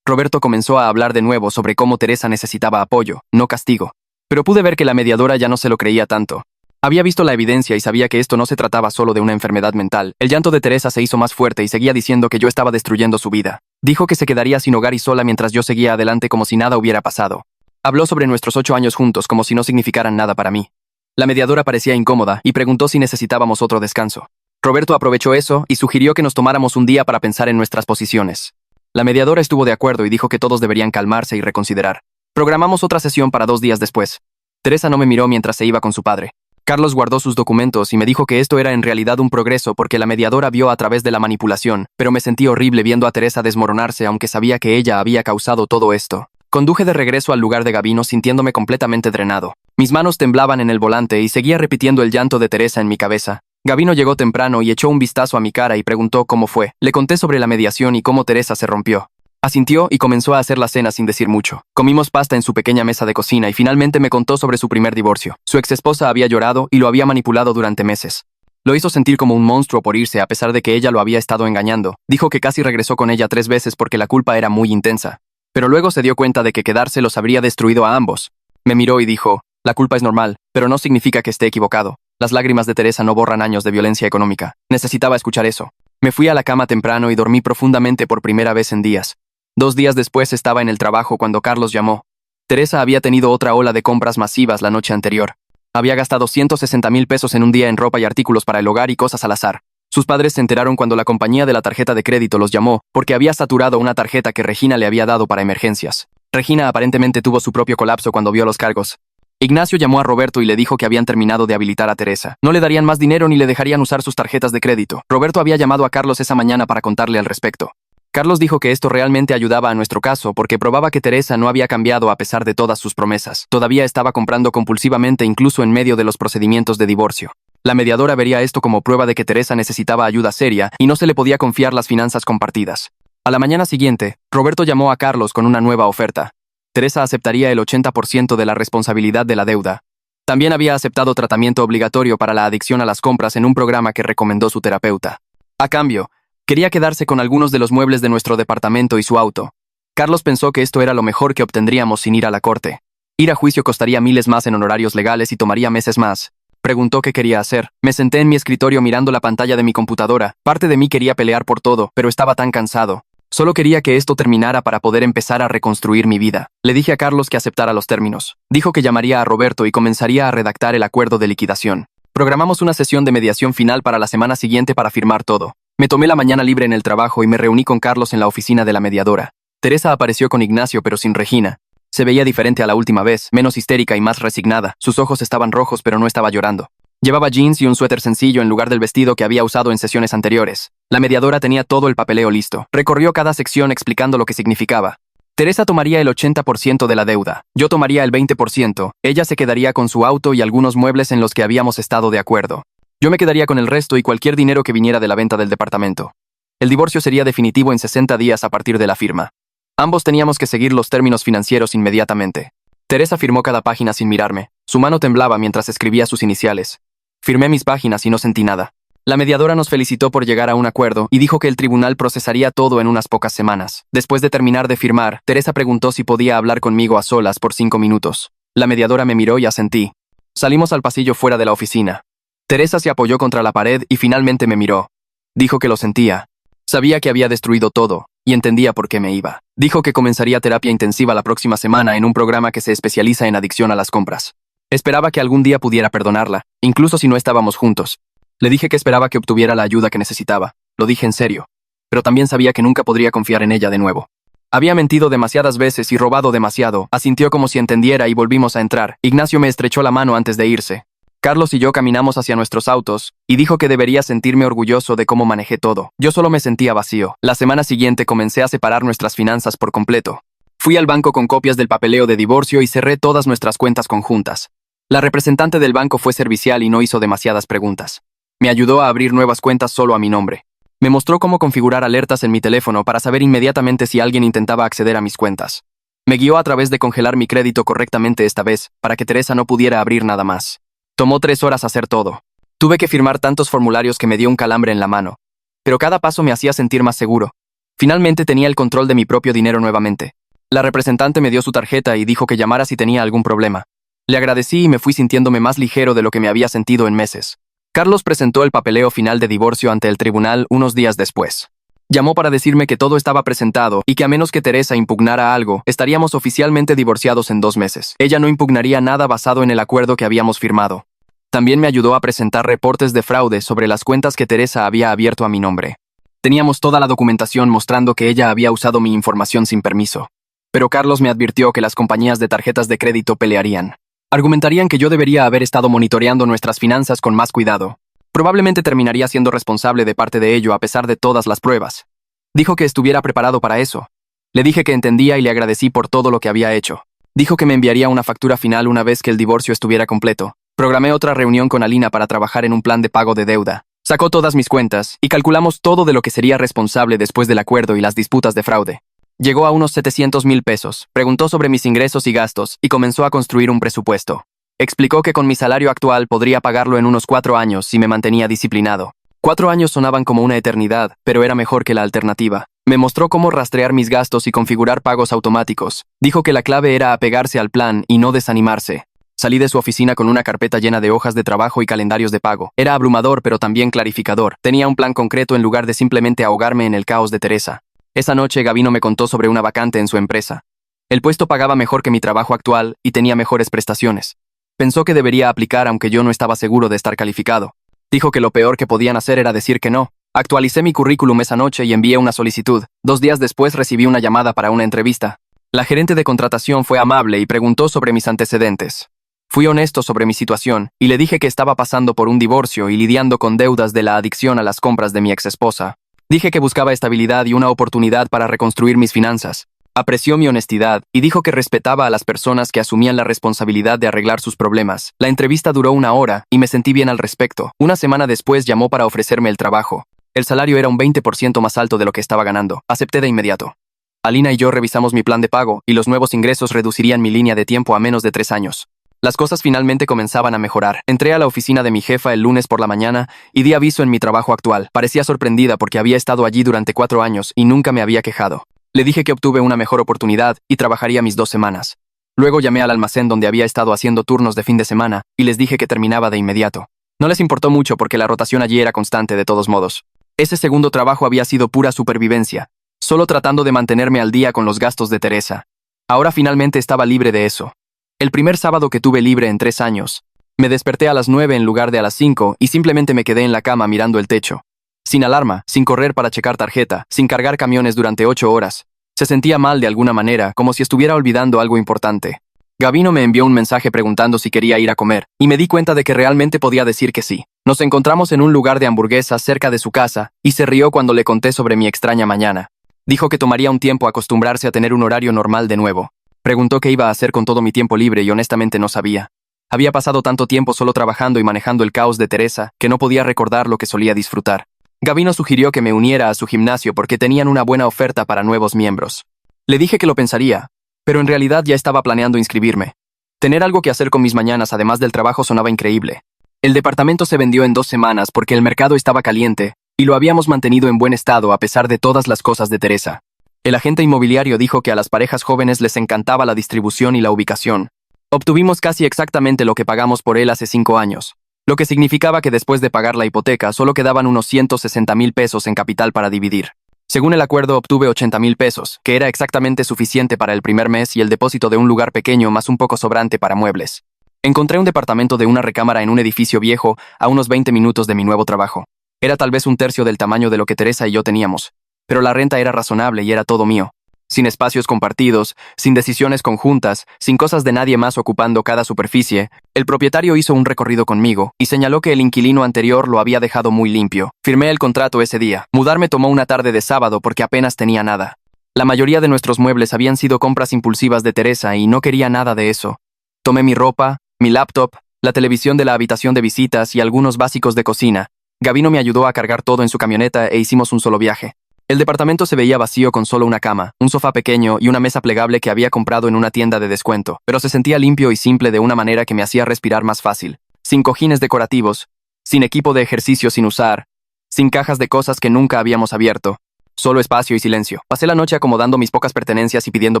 Roberto comenzó a hablar de nuevo sobre cómo Teresa necesitaba apoyo, no castigo. Pero pude ver que la mediadora ya no se lo creía tanto. Había visto la evidencia y sabía que esto no se trataba solo de una enfermedad mental. El llanto de Teresa se hizo más fuerte y seguía diciendo que yo estaba destruyendo su vida. Dijo que se quedaría sin hogar y sola mientras yo seguía adelante como si nada hubiera pasado. Habló sobre nuestros 8 años juntos como si no significaran nada para mí. La mediadora parecía incómoda y preguntó si necesitábamos otro descanso. Roberto aprovechó eso y sugirió que nos tomáramos un día para pensar en nuestras posiciones. La mediadora estuvo de acuerdo y dijo que todos deberían calmarse y reconsiderar. Programamos otra sesión para 2 días después. Teresa no me miró mientras se iba con su padre. Carlos guardó sus documentos y me dijo que esto era en realidad un progreso porque la mediadora vio a través de la manipulación, pero me sentí horrible viendo a Teresa desmoronarse aunque sabía que ella había causado todo esto. Conduje de regreso al lugar de Gabino sintiéndome completamente drenado. Mis manos temblaban en el volante y seguía repitiendo el llanto de Teresa en mi cabeza. Gabino llegó temprano y echó un vistazo a mi cara y preguntó cómo fue. Le conté sobre la mediación y cómo Teresa se rompió. Asintió y comenzó a hacer la cena sin decir mucho. Comimos pasta en su pequeña mesa de cocina y finalmente me contó sobre su primer divorcio. Su exesposa había llorado y lo había manipulado durante meses. Lo hizo sentir como un monstruo por irse a pesar de que ella lo había estado engañando. Dijo que casi regresó con ella 3 veces porque la culpa era muy intensa. Pero luego se dio cuenta de que quedarse los habría destruido a ambos. Me miró y dijo, la culpa es normal, pero no significa que esté equivocado. Las lágrimas de Teresa no borran años de violencia económica. Necesitaba escuchar eso. Me fui a la cama temprano y dormí profundamente por primera vez en días. 2 días después estaba en el trabajo cuando Carlos llamó. Teresa había tenido otra ola de compras masivas la noche anterior. Había gastado 160,000 pesos en un día en ropa y artículos para el hogar y cosas al azar. Sus padres se enteraron cuando la compañía de la tarjeta de crédito los llamó porque había saturado una tarjeta que Regina le había dado para emergencias. Regina aparentemente tuvo su propio colapso cuando vio los cargos. Ignacio llamó a Roberto y le dijo que habían terminado de habilitar a Teresa. No le darían más dinero ni le dejarían usar sus tarjetas de crédito. Roberto había llamado a Carlos esa mañana para contarle al respecto. Carlos dijo que esto realmente ayudaba a nuestro caso porque probaba que Teresa no había cambiado a pesar de todas sus promesas. Todavía estaba comprando compulsivamente incluso en medio de los procedimientos de divorcio. La mediadora vería esto como prueba de que Teresa necesitaba ayuda seria y no se le podía confiar las finanzas compartidas. A la mañana siguiente, Roberto llamó a Carlos con una nueva oferta. Teresa aceptaría el 80% de la responsabilidad de la deuda. También había aceptado tratamiento obligatorio para la adicción a las compras en un programa que recomendó su terapeuta. A cambio, quería quedarse con algunos de los muebles de nuestro departamento y su auto. Carlos pensó que esto era lo mejor que obtendríamos sin ir a la corte. Ir a juicio costaría miles más en honorarios legales y tomaría meses más. Preguntó qué quería hacer. Me senté en mi escritorio mirando la pantalla de mi computadora. Parte de mí quería pelear por todo, pero estaba tan cansado. Solo quería que esto terminara para poder empezar a reconstruir mi vida. Le dije a Carlos que aceptara los términos. Dijo que llamaría a Roberto y comenzaría a redactar el acuerdo de liquidación. Programamos una sesión de mediación final para la semana siguiente para firmar todo. Me tomé la mañana libre en el trabajo y me reuní con Carlos en la oficina de la mediadora. Teresa apareció con Ignacio pero sin Regina. Se veía diferente a la última vez, menos histérica y más resignada. Sus ojos estaban rojos pero no estaba llorando. Llevaba jeans y un suéter sencillo en lugar del vestido que había usado en sesiones anteriores. La mediadora tenía todo el papeleo listo. Recorrió cada sección explicando lo que significaba. Teresa tomaría el 80% de la deuda. Yo tomaría el 20%. Ella se quedaría con su auto y algunos muebles en los que habíamos estado de acuerdo. Yo me quedaría con el resto y cualquier dinero que viniera de la venta del departamento. El divorcio sería definitivo en 60 días a partir de la firma. Ambos teníamos que seguir los términos financieros inmediatamente. Teresa firmó cada página sin mirarme. Su mano temblaba mientras escribía sus iniciales. Firmé mis páginas y no sentí nada. La mediadora nos felicitó por llegar a un acuerdo y dijo que el tribunal procesaría todo en unas pocas semanas. Después de terminar de firmar, Teresa preguntó si podía hablar conmigo a solas por 5 minutos. La mediadora me miró y asentí. Salimos al pasillo fuera de la oficina. Teresa se apoyó contra la pared y finalmente me miró. Dijo que lo sentía. Sabía que había destruido todo, y entendía por qué me iba. Dijo que comenzaría terapia intensiva la próxima semana en un programa que se especializa en adicción a las compras. Esperaba que algún día pudiera perdonarla, incluso si no estábamos juntos. Le dije que esperaba que obtuviera la ayuda que necesitaba. Lo dije en serio. Pero también sabía que nunca podría confiar en ella de nuevo. Había mentido demasiadas veces y robado demasiado. Asintió como si entendiera y volvimos a entrar. Ignacio me estrechó la mano antes de irse. Carlos y yo caminamos hacia nuestros autos, y dijo que debería sentirme orgulloso de cómo manejé todo. Yo solo me sentía vacío. La semana siguiente comencé a separar nuestras finanzas por completo. Fui al banco con copias del papeleo de divorcio y cerré todas nuestras cuentas conjuntas. La representante del banco fue servicial y no hizo demasiadas preguntas. Me ayudó a abrir nuevas cuentas solo a mi nombre. Me mostró cómo configurar alertas en mi teléfono para saber inmediatamente si alguien intentaba acceder a mis cuentas. Me guió a través de congelar mi crédito correctamente esta vez, para que Teresa no pudiera abrir nada más. Tomó 3 horas hacer todo. Tuve que firmar tantos formularios que me dio un calambre en la mano. Pero cada paso me hacía sentir más seguro. Finalmente tenía el control de mi propio dinero nuevamente. La representante me dio su tarjeta y dijo que llamara si tenía algún problema. Le agradecí y me fui sintiéndome más ligero de lo que me había sentido en meses. Carlos presentó el papeleo final de divorcio ante el tribunal unos días después. Llamó para decirme que todo estaba presentado y que a menos que Teresa impugnara algo, estaríamos oficialmente divorciados en 2 meses. Ella no impugnaría nada basado en el acuerdo que habíamos firmado. También me ayudó a presentar reportes de fraude sobre las cuentas que Teresa había abierto a mi nombre. Teníamos toda la documentación mostrando que ella había usado mi información sin permiso. Pero Carlos me advirtió que las compañías de tarjetas de crédito pelearían. Argumentarían que yo debería haber estado monitoreando nuestras finanzas con más cuidado. Probablemente terminaría siendo responsable de parte de ello a pesar de todas las pruebas. Dijo que estuviera preparado para eso. Le dije que entendía y le agradecí por todo lo que había hecho. Dijo que me enviaría una factura final una vez que el divorcio estuviera completo. Programé otra reunión con Alina para trabajar en un plan de pago de deuda. Sacó todas mis cuentas y calculamos todo de lo que sería responsable después del acuerdo y las disputas de fraude. Llegó a unos 700,000 pesos, preguntó sobre mis ingresos y gastos y comenzó a construir un presupuesto. Explicó que con mi salario actual podría pagarlo en unos 4 años si me mantenía disciplinado. 4 años sonaban como una eternidad, pero era mejor que la alternativa. Me mostró cómo rastrear mis gastos y configurar pagos automáticos. Dijo que la clave era apegarse al plan y no desanimarse. Salí de su oficina con una carpeta llena de hojas de trabajo y calendarios de pago. Era abrumador pero también clarificador. Tenía un plan concreto en lugar de simplemente ahogarme en el caos de Teresa. Esa noche Gabino me contó sobre una vacante en su empresa. El puesto pagaba mejor que mi trabajo actual y tenía mejores prestaciones. Pensó que debería aplicar aunque yo no estaba seguro de estar calificado. Dijo que lo peor que podían hacer era decir que no. Actualicé mi currículum esa noche y envié una solicitud. 2 días después recibí una llamada para una entrevista. La gerente de contratación fue amable y preguntó sobre mis antecedentes. Fui honesto sobre mi situación y le dije que estaba pasando por un divorcio y lidiando con deudas de la adicción a las compras de mi exesposa. Dije que buscaba estabilidad y una oportunidad para reconstruir mis finanzas. Apreció mi honestidad y dijo que respetaba a las personas que asumían la responsabilidad de arreglar sus problemas. La entrevista duró 1 hora y me sentí bien al respecto. Una semana después llamó para ofrecerme el trabajo. El salario era un 20% más alto de lo que estaba ganando. Acepté de inmediato. Alina y yo revisamos mi plan de pago y los nuevos ingresos reducirían mi línea de tiempo a menos de 3 años. Las cosas finalmente comenzaban a mejorar. Entré a la oficina de mi jefa el lunes por la mañana y di aviso en mi trabajo actual. Parecía sorprendida porque había estado allí durante 4 años y nunca me había quejado. Le dije que obtuve una mejor oportunidad y trabajaría mis 2 semanas. Luego llamé al almacén donde había estado haciendo turnos de fin de semana y les dije que terminaba de inmediato. No les importó mucho porque la rotación allí era constante de todos modos. Ese segundo trabajo había sido pura supervivencia, solo tratando de mantenerme al día con los gastos de Teresa. Ahora finalmente estaba libre de eso. El primer sábado que tuve libre en 3 años, me desperté a las 9 en lugar de a las 5 y simplemente me quedé en la cama mirando el techo. Sin alarma, sin correr para checar tarjeta, sin cargar camiones durante 8 horas. Se sentía mal de alguna manera, como si estuviera olvidando algo importante. Gabino me envió un mensaje preguntando si quería ir a comer, y me di cuenta de que realmente podía decir que sí. Nos encontramos en un lugar de hamburguesas cerca de su casa, y se rió cuando le conté sobre mi extraña mañana. Dijo que tomaría un tiempo acostumbrarse a tener un horario normal de nuevo. Preguntó qué iba a hacer con todo mi tiempo libre y honestamente no sabía. Había pasado tanto tiempo solo trabajando y manejando el caos de Teresa que no podía recordar lo que solía disfrutar. Gabino sugirió que me uniera a su gimnasio porque tenían una buena oferta para nuevos miembros. Le dije que lo pensaría, pero en realidad ya estaba planeando inscribirme. Tener algo que hacer con mis mañanas además del trabajo sonaba increíble. El departamento se vendió en 2 semanas porque el mercado estaba caliente y lo habíamos mantenido en buen estado a pesar de todas las cosas de Teresa. El agente inmobiliario dijo que a las parejas jóvenes les encantaba la distribución y la ubicación. Obtuvimos casi exactamente lo que pagamos por él hace 5 años, lo que significaba que después de pagar la hipoteca solo quedaban unos 160,000 pesos en capital para dividir. Según el acuerdo obtuve 80,000 pesos, que era exactamente suficiente para el primer mes y el depósito de un lugar pequeño más un poco sobrante para muebles. Encontré un departamento de una recámara en un edificio viejo a unos 20 minutos de mi nuevo trabajo. Era tal vez un tercio del tamaño de lo que Teresa y yo teníamos, pero la renta era razonable y era todo mío. Sin espacios compartidos, sin decisiones conjuntas, sin cosas de nadie más ocupando cada superficie, el propietario hizo un recorrido conmigo y señaló que el inquilino anterior lo había dejado muy limpio. Firmé el contrato ese día. Mudarme tomó una tarde de sábado porque apenas tenía nada. La mayoría de nuestros muebles habían sido compras impulsivas de Teresa y no quería nada de eso. Tomé mi ropa, mi laptop, la televisión de la habitación de visitas y algunos básicos de cocina. Gabino me ayudó a cargar todo en su camioneta e hicimos un solo viaje. El departamento se veía vacío con solo una cama, un sofá pequeño y una mesa plegable que había comprado en una tienda de descuento, pero se sentía limpio y simple de una manera que me hacía respirar más fácil. Sin cojines decorativos, sin equipo de ejercicio sin usar, sin cajas de cosas que nunca habíamos abierto. Solo espacio y silencio. Pasé la noche acomodando mis pocas pertenencias y pidiendo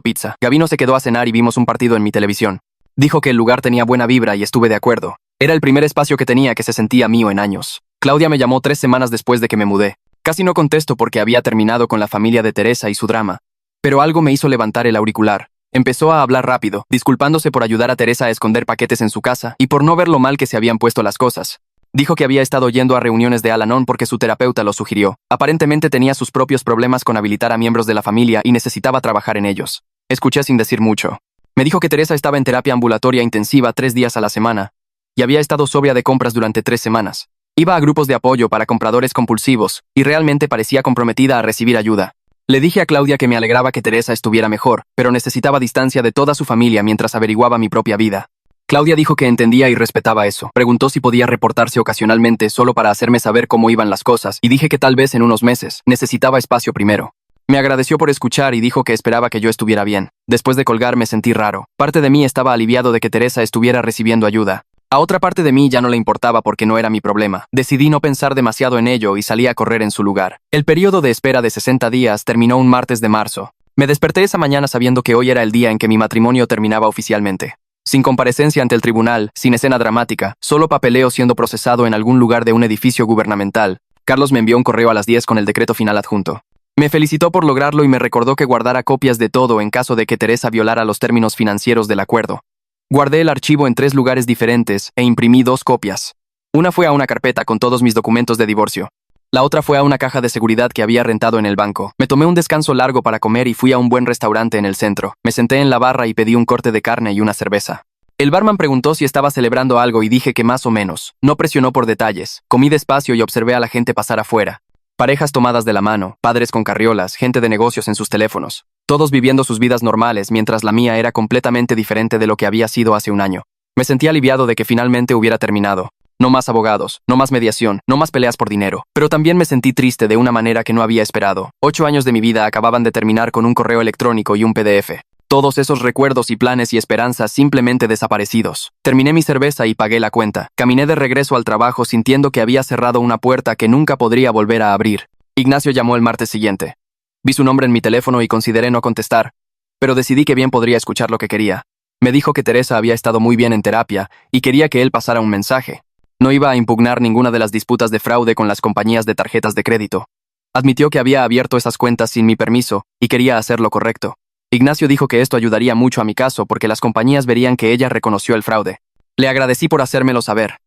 pizza. Gabino se quedó a cenar y vimos un partido en mi televisión. Dijo que el lugar tenía buena vibra y estuve de acuerdo. Era el primer espacio que tenía que se sentía mío en años. Claudia me llamó 3 semanas después de que me mudé. Casi no contesto porque había terminado con la familia de Teresa y su drama. Pero algo me hizo levantar el auricular. Empezó a hablar rápido, disculpándose por ayudar a Teresa a esconder paquetes en su casa y por no ver lo mal que se habían puesto las cosas. Dijo que había estado yendo a reuniones de Al-Anon porque su terapeuta lo sugirió. Aparentemente tenía sus propios problemas con habilitar a miembros de la familia y necesitaba trabajar en ellos. Escuché sin decir mucho. Me dijo que Teresa estaba en terapia ambulatoria intensiva 3 días a la semana y había estado sobria de compras durante 3 semanas. Iba a grupos de apoyo para compradores compulsivos y realmente parecía comprometida a recibir ayuda. Le dije a Claudia que me alegraba que Teresa estuviera mejor, pero necesitaba distancia de toda su familia mientras averiguaba mi propia vida. Claudia dijo que entendía y respetaba eso. Preguntó si podía reportarse ocasionalmente solo para hacerme saber cómo iban las cosas y dije que tal vez en unos meses necesitaba espacio primero. Me agradeció por escuchar y dijo que esperaba que yo estuviera bien. Después de colgar me sentí raro. Parte de mí estaba aliviado de que Teresa estuviera recibiendo ayuda. A otra parte de mí ya no le importaba porque no era mi problema. Decidí no pensar demasiado en ello y salí a correr en su lugar. El periodo de espera de 60 días terminó un martes de marzo. Me desperté esa mañana sabiendo que hoy era el día en que mi matrimonio terminaba oficialmente. Sin comparecencia ante el tribunal, sin escena dramática, solo papeleo siendo procesado en algún lugar de un edificio gubernamental. Carlos me envió un correo a las 10 con el decreto final adjunto. Me felicitó por lograrlo y me recordó que guardara copias de todo en caso de que Teresa violara los términos financieros del acuerdo. Guardé el archivo en 3 lugares diferentes e imprimí 2 copias. Una fue a una carpeta con todos mis documentos de divorcio. La otra fue a una caja de seguridad que había rentado en el banco. Me tomé un descanso largo para comer y fui a un buen restaurante en el centro. Me senté en la barra y pedí un corte de carne y una cerveza. El barman preguntó si estaba celebrando algo y dije que más o menos. No presionó por detalles. Comí despacio y observé a la gente pasar afuera. Parejas tomadas de la mano, padres con carriolas, gente de negocios en sus teléfonos. Todos viviendo sus vidas normales mientras la mía era completamente diferente de lo que había sido hace un año. Me sentí aliviado de que finalmente hubiera terminado. No más abogados, no más mediación, no más peleas por dinero. Pero también me sentí triste de una manera que no había esperado. 8 años de mi vida acababan de terminar con un correo electrónico y un PDF. Todos esos recuerdos y planes y esperanzas simplemente desaparecidos. Terminé mi cerveza y pagué la cuenta. Caminé de regreso al trabajo sintiendo que había cerrado una puerta que nunca podría volver a abrir. Ignacio llamó el martes siguiente. Vi su nombre en mi teléfono y consideré no contestar, pero decidí que bien podría escuchar lo que quería. Me dijo que Teresa había estado muy bien en terapia y quería que él pasara un mensaje. No iba a impugnar ninguna de las disputas de fraude con las compañías de tarjetas de crédito. Admitió que había abierto esas cuentas sin mi permiso y quería hacer lo correcto. Ignacio dijo que esto ayudaría mucho a mi caso porque las compañías verían que ella reconoció el fraude. Le agradecí por hacérmelo saber.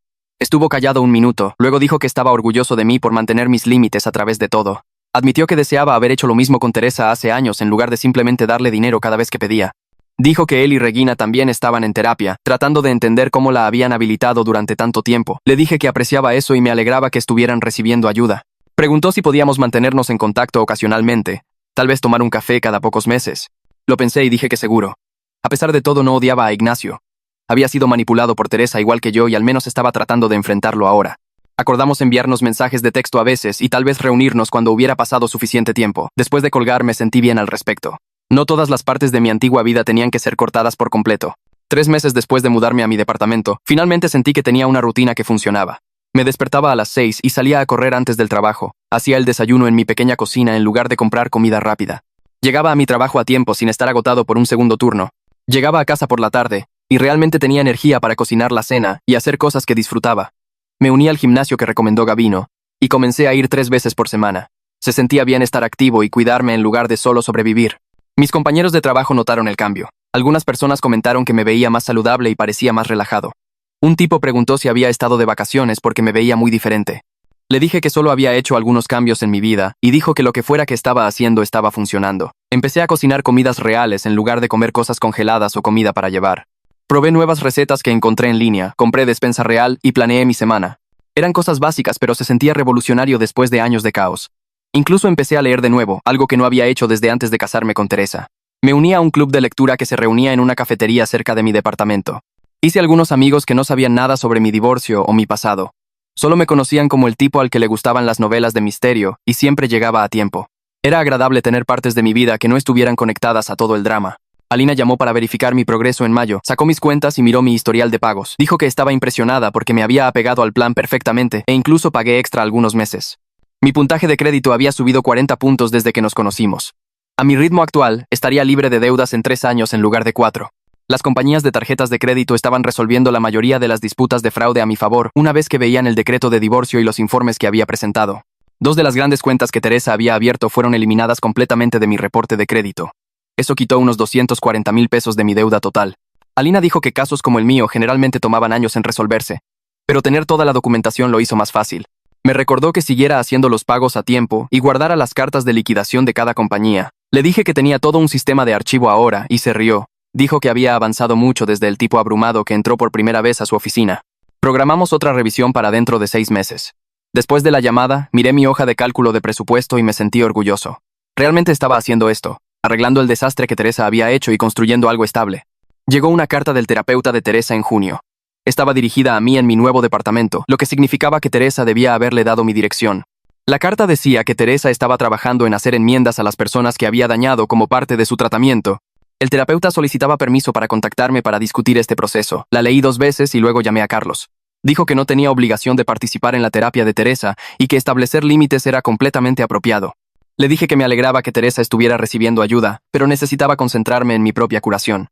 Estuvo callado un minuto, luego dijo que estaba orgulloso de mí por mantener mis límites a través de todo. Admitió que deseaba haber hecho lo mismo con Teresa hace años en lugar de simplemente darle dinero cada vez que pedía. Dijo que él y Regina también estaban en terapia, tratando de entender cómo la habían habilitado durante tanto tiempo. Le dije que apreciaba eso y me alegraba que estuvieran recibiendo ayuda. Preguntó si podíamos mantenernos en contacto ocasionalmente, tal vez tomar un café cada pocos meses. Lo pensé y dije que seguro. A pesar de todo no odiaba a Ignacio. Había sido manipulado por Teresa igual que yo y al menos estaba tratando de enfrentarlo ahora. Acordamos enviarnos mensajes de texto a veces y tal vez reunirnos cuando hubiera pasado suficiente tiempo. Después de colgar me sentí bien al respecto. No todas las partes de mi antigua vida tenían que ser cortadas por completo. 3 meses después de mudarme a mi departamento, finalmente sentí que tenía una rutina que funcionaba. Me despertaba a las 6 y salía a correr antes del trabajo. Hacía el desayuno en mi pequeña cocina en lugar de comprar comida rápida. Llegaba a mi trabajo a tiempo sin estar agotado por un segundo turno. Llegaba a casa por la tarde, y realmente tenía energía para cocinar la cena y hacer cosas que disfrutaba. Me uní al gimnasio que recomendó Gabino, y comencé a ir 3 veces por semana. Se sentía bien estar activo y cuidarme en lugar de solo sobrevivir. Mis compañeros de trabajo notaron el cambio. Algunas personas comentaron que me veía más saludable y parecía más relajado. Un tipo preguntó si había estado de vacaciones porque me veía muy diferente. Le dije que solo había hecho algunos cambios en mi vida y dijo que lo que fuera que estaba haciendo estaba funcionando. Empecé a cocinar comidas reales en lugar de comer cosas congeladas o comida para llevar. Probé nuevas recetas que encontré en línea, compré despensa real y planeé mi semana. Eran cosas básicas, pero se sentía revolucionario después de años de caos. Incluso empecé a leer de nuevo, algo que no había hecho desde antes de casarme con Teresa. Me uní a un club de lectura que se reunía en una cafetería cerca de mi departamento. Hice algunos amigos que no sabían nada sobre mi divorcio o mi pasado. Solo me conocían como el tipo al que le gustaban las novelas de misterio y siempre llegaba a tiempo. Era agradable tener partes de mi vida que no estuvieran conectadas a todo el drama. Alina llamó para verificar mi progreso en mayo, sacó mis cuentas y miró mi historial de pagos. Dijo que estaba impresionada porque me había apegado al plan perfectamente e incluso pagué extra algunos meses. Mi puntaje de crédito había subido 40 puntos desde que nos conocimos. A mi ritmo actual, estaría libre de deudas en 3 años en lugar de 4. Las compañías de tarjetas de crédito estaban resolviendo la mayoría de las disputas de fraude a mi favor una vez que veían el decreto de divorcio y los informes que había presentado. 2 de las grandes cuentas que Teresa había abierto fueron eliminadas completamente de mi reporte de crédito. Eso quitó unos 240,000 pesos de mi deuda total. Alina dijo que casos como el mío generalmente tomaban años en resolverse, pero tener toda la documentación lo hizo más fácil. Me recordó que siguiera haciendo los pagos a tiempo y guardara las cartas de liquidación de cada compañía. Le dije que tenía todo un sistema de archivo ahora y se rió. Dijo que había avanzado mucho desde el tipo abrumado que entró por primera vez a su oficina. Programamos otra revisión para dentro de 6 meses. Después de la llamada, miré mi hoja de cálculo de presupuesto y me sentí orgulloso. Realmente estaba haciendo esto, arreglando el desastre que Teresa había hecho y construyendo algo estable. Llegó una carta del terapeuta de Teresa en junio. Estaba dirigida a mí en mi nuevo departamento, lo que significaba que Teresa debía haberle dado mi dirección. La carta decía que Teresa estaba trabajando en hacer enmiendas a las personas que había dañado como parte de su tratamiento. El terapeuta solicitaba permiso para contactarme para discutir este proceso. La leí 2 veces y luego llamé a Carlos. Dijo que no tenía obligación de participar en la terapia de Teresa y que establecer límites era completamente apropiado. Le dije que me alegraba que Teresa estuviera recibiendo ayuda, pero necesitaba concentrarme en mi propia curación.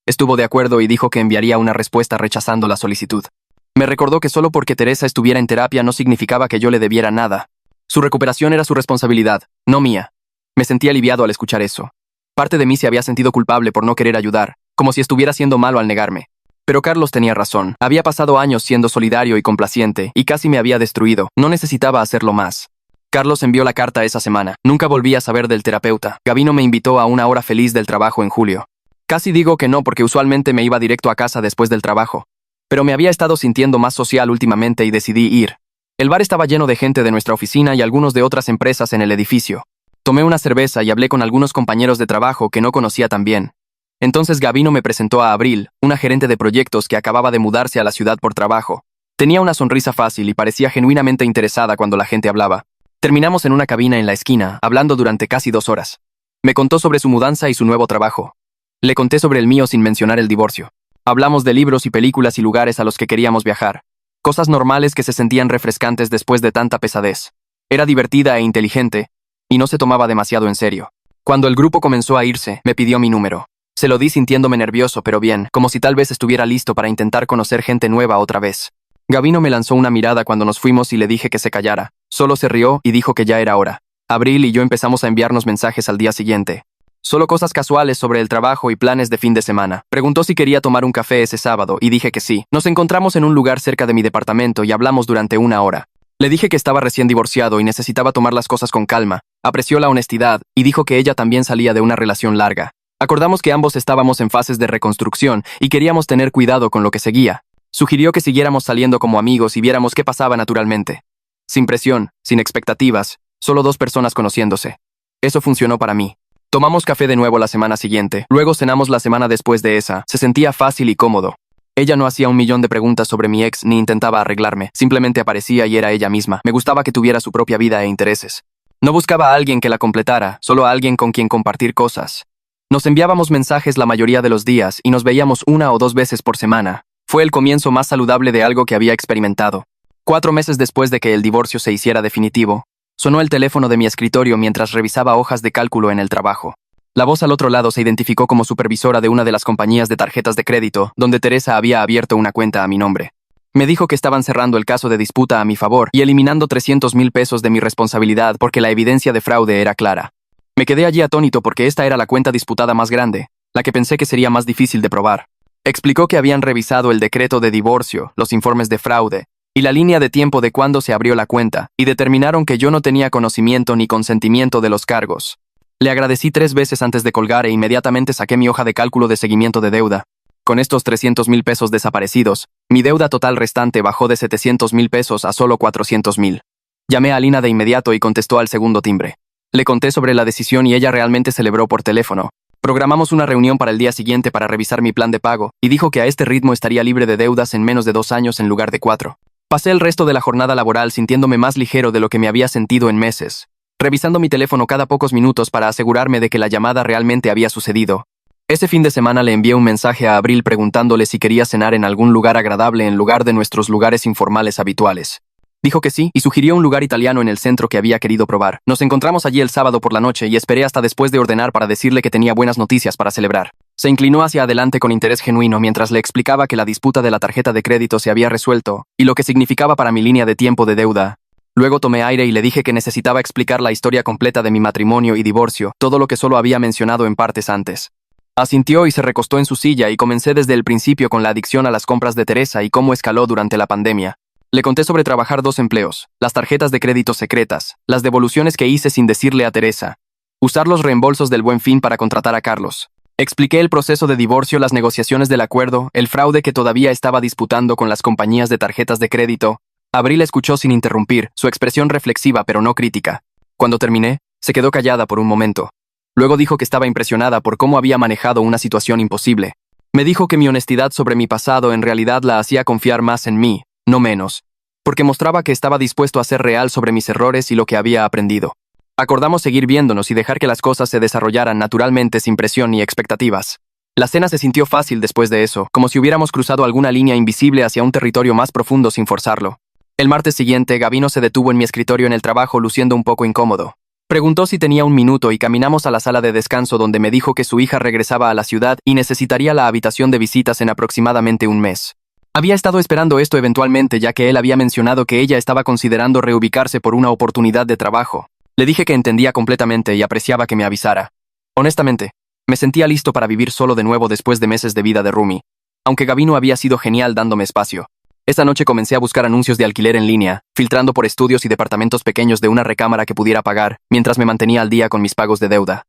Estuvo de acuerdo y dijo que enviaría una respuesta rechazando la solicitud. Me recordó que solo porque Teresa estuviera en terapia no significaba que yo le debiera nada. Su recuperación era su responsabilidad, no mía. Me sentí aliviado al escuchar eso. Parte de mí se había sentido culpable por no querer ayudar, como si estuviera siendo malo al negarme. Pero Carlos tenía razón. Había pasado años siendo solidario y complaciente, y casi me había destruido. No necesitaba hacerlo más. Carlos envió la carta esa semana. Nunca volví a saber del terapeuta. Gabino me invitó a una hora feliz del trabajo en julio. Casi digo que no porque usualmente me iba directo a casa después del trabajo. Pero me había estado sintiendo más social últimamente y decidí ir. El bar estaba lleno de gente de nuestra oficina y algunos de otras empresas en el edificio. Tomé una cerveza y hablé con algunos compañeros de trabajo que no conocía tan bien. Entonces Gabino me presentó a Abril, una gerente de proyectos que acababa de mudarse a la ciudad por trabajo. Tenía una sonrisa fácil y parecía genuinamente interesada cuando la gente hablaba. Terminamos en una cabina en la esquina, hablando durante casi 2 horas. Me contó sobre su mudanza y su nuevo trabajo. Le conté sobre el mío sin mencionar el divorcio. Hablamos de libros y películas y lugares a los que queríamos viajar. Cosas normales que se sentían refrescantes después de tanta pesadez. Era divertida e inteligente, y no se tomaba demasiado en serio. Cuando el grupo comenzó a irse, me pidió mi número. Se lo di sintiéndome nervioso, pero bien, como si tal vez estuviera listo para intentar conocer gente nueva otra vez. Gabino me lanzó una mirada cuando nos fuimos y le dije que se callara. Solo se rió y dijo que ya era hora. Abril y yo empezamos a enviarnos mensajes al día siguiente. Solo cosas casuales sobre el trabajo y planes de fin de semana. Preguntó si quería tomar un café ese sábado y dije que sí. Nos encontramos en un lugar cerca de mi departamento y hablamos durante 1 hora. Le dije que estaba recién divorciado y necesitaba tomar las cosas con calma. Apreció la honestidad y dijo que ella también salía de una relación larga. Acordamos que ambos estábamos en fases de reconstrucción y queríamos tener cuidado con lo que seguía. Sugirió que siguiéramos saliendo como amigos y viéramos qué pasaba naturalmente. Sin presión, sin expectativas, solo 2 personas conociéndose. Eso funcionó para mí. Tomamos café de nuevo la semana siguiente, luego cenamos la semana después de esa. Se sentía fácil y cómodo. Ella no hacía 1.000.000 de preguntas sobre mi ex ni intentaba arreglarme, simplemente aparecía y era ella misma. Me gustaba que tuviera su propia vida e intereses. No buscaba a alguien que la completara, solo a alguien con quien compartir cosas. Nos enviábamos mensajes la mayoría de los días y nos veíamos 1 o 2 veces por semana. Fue el comienzo más saludable de algo que había experimentado. 4 meses después de que el divorcio se hiciera definitivo, sonó el teléfono de mi escritorio mientras revisaba hojas de cálculo en el trabajo. La voz al otro lado se identificó como supervisora de una de las compañías de tarjetas de crédito, donde Teresa había abierto una cuenta a mi nombre. Me dijo que estaban cerrando el caso de disputa a mi favor y eliminando 300,000 pesos de mi responsabilidad porque la evidencia de fraude era clara. Me quedé allí atónito porque esta era la cuenta disputada más grande, la que pensé que sería más difícil de probar. Explicó que habían revisado el decreto de divorcio, los informes de fraude y la línea de tiempo de cuándo se abrió la cuenta, y determinaron que yo no tenía conocimiento ni consentimiento de los cargos. Le agradecí 3 veces antes de colgar e inmediatamente saqué mi hoja de cálculo de seguimiento de deuda. Con estos 300,000 pesos desaparecidos, mi deuda total restante bajó de 700,000 pesos a solo 400,000. Llamé a Lina de inmediato y contestó al segundo timbre. Le conté sobre la decisión y ella realmente celebró por teléfono. Programamos una reunión para el día siguiente para revisar mi plan de pago, y dijo que a este ritmo estaría libre de deudas en menos de 2 años en lugar de 4. Pasé el resto de la jornada laboral sintiéndome más ligero de lo que me había sentido en meses, revisando mi teléfono cada pocos minutos para asegurarme de que la llamada realmente había sucedido. Ese fin de semana le envié un mensaje a Abril preguntándole si quería cenar en algún lugar agradable en lugar de nuestros lugares informales habituales. Dijo que sí y sugirió un lugar italiano en el centro que había querido probar. Nos encontramos allí el sábado por la noche y esperé hasta después de ordenar para decirle que tenía buenas noticias para celebrar. Se inclinó hacia adelante con interés genuino mientras le explicaba que la disputa de la tarjeta de crédito se había resuelto y lo que significaba para mi línea de tiempo de deuda. Luego tomé aire y le dije que necesitaba explicar la historia completa de mi matrimonio y divorcio, todo lo que solo había mencionado en partes antes. Asintió y se recostó en su silla y comencé desde el principio con la adicción a las compras de Teresa y cómo escaló durante la pandemia. Le conté sobre trabajar 2 empleos, las tarjetas de crédito secretas, las devoluciones que hice sin decirle a Teresa, usar los reembolsos del Buen Fin para contratar a Carlos. Expliqué el proceso de divorcio, las negociaciones del acuerdo, el fraude que todavía estaba disputando con las compañías de tarjetas de crédito. Abril escuchó sin interrumpir, su expresión reflexiva pero no crítica. Cuando terminé, se quedó callada por un momento. Luego dijo que estaba impresionada por cómo había manejado una situación imposible. Me dijo que mi honestidad sobre mi pasado en realidad la hacía confiar más en mí, no menos, porque mostraba que estaba dispuesto a ser real sobre mis errores y lo que había aprendido. Acordamos seguir viéndonos y dejar que las cosas se desarrollaran naturalmente sin presión ni expectativas. La cena se sintió fácil después de eso, como si hubiéramos cruzado alguna línea invisible hacia un territorio más profundo sin forzarlo. El martes siguiente, Gabino se detuvo en mi escritorio en el trabajo luciendo un poco incómodo. Preguntó si tenía 1 minuto y caminamos a la sala de descanso donde me dijo que su hija regresaba a la ciudad y necesitaría la habitación de visitas en aproximadamente 1 mes. Había estado esperando esto eventualmente ya que él había mencionado que ella estaba considerando reubicarse por una oportunidad de trabajo. Le dije que entendía completamente y apreciaba que me avisara. Honestamente, me sentía listo para vivir solo de nuevo después de meses de vida de roomie, aunque Gabino había sido genial dándome espacio. Esa noche comencé a buscar anuncios de alquiler en línea, filtrando por estudios y departamentos pequeños de una recámara que pudiera pagar, mientras me mantenía al día con mis pagos de deuda.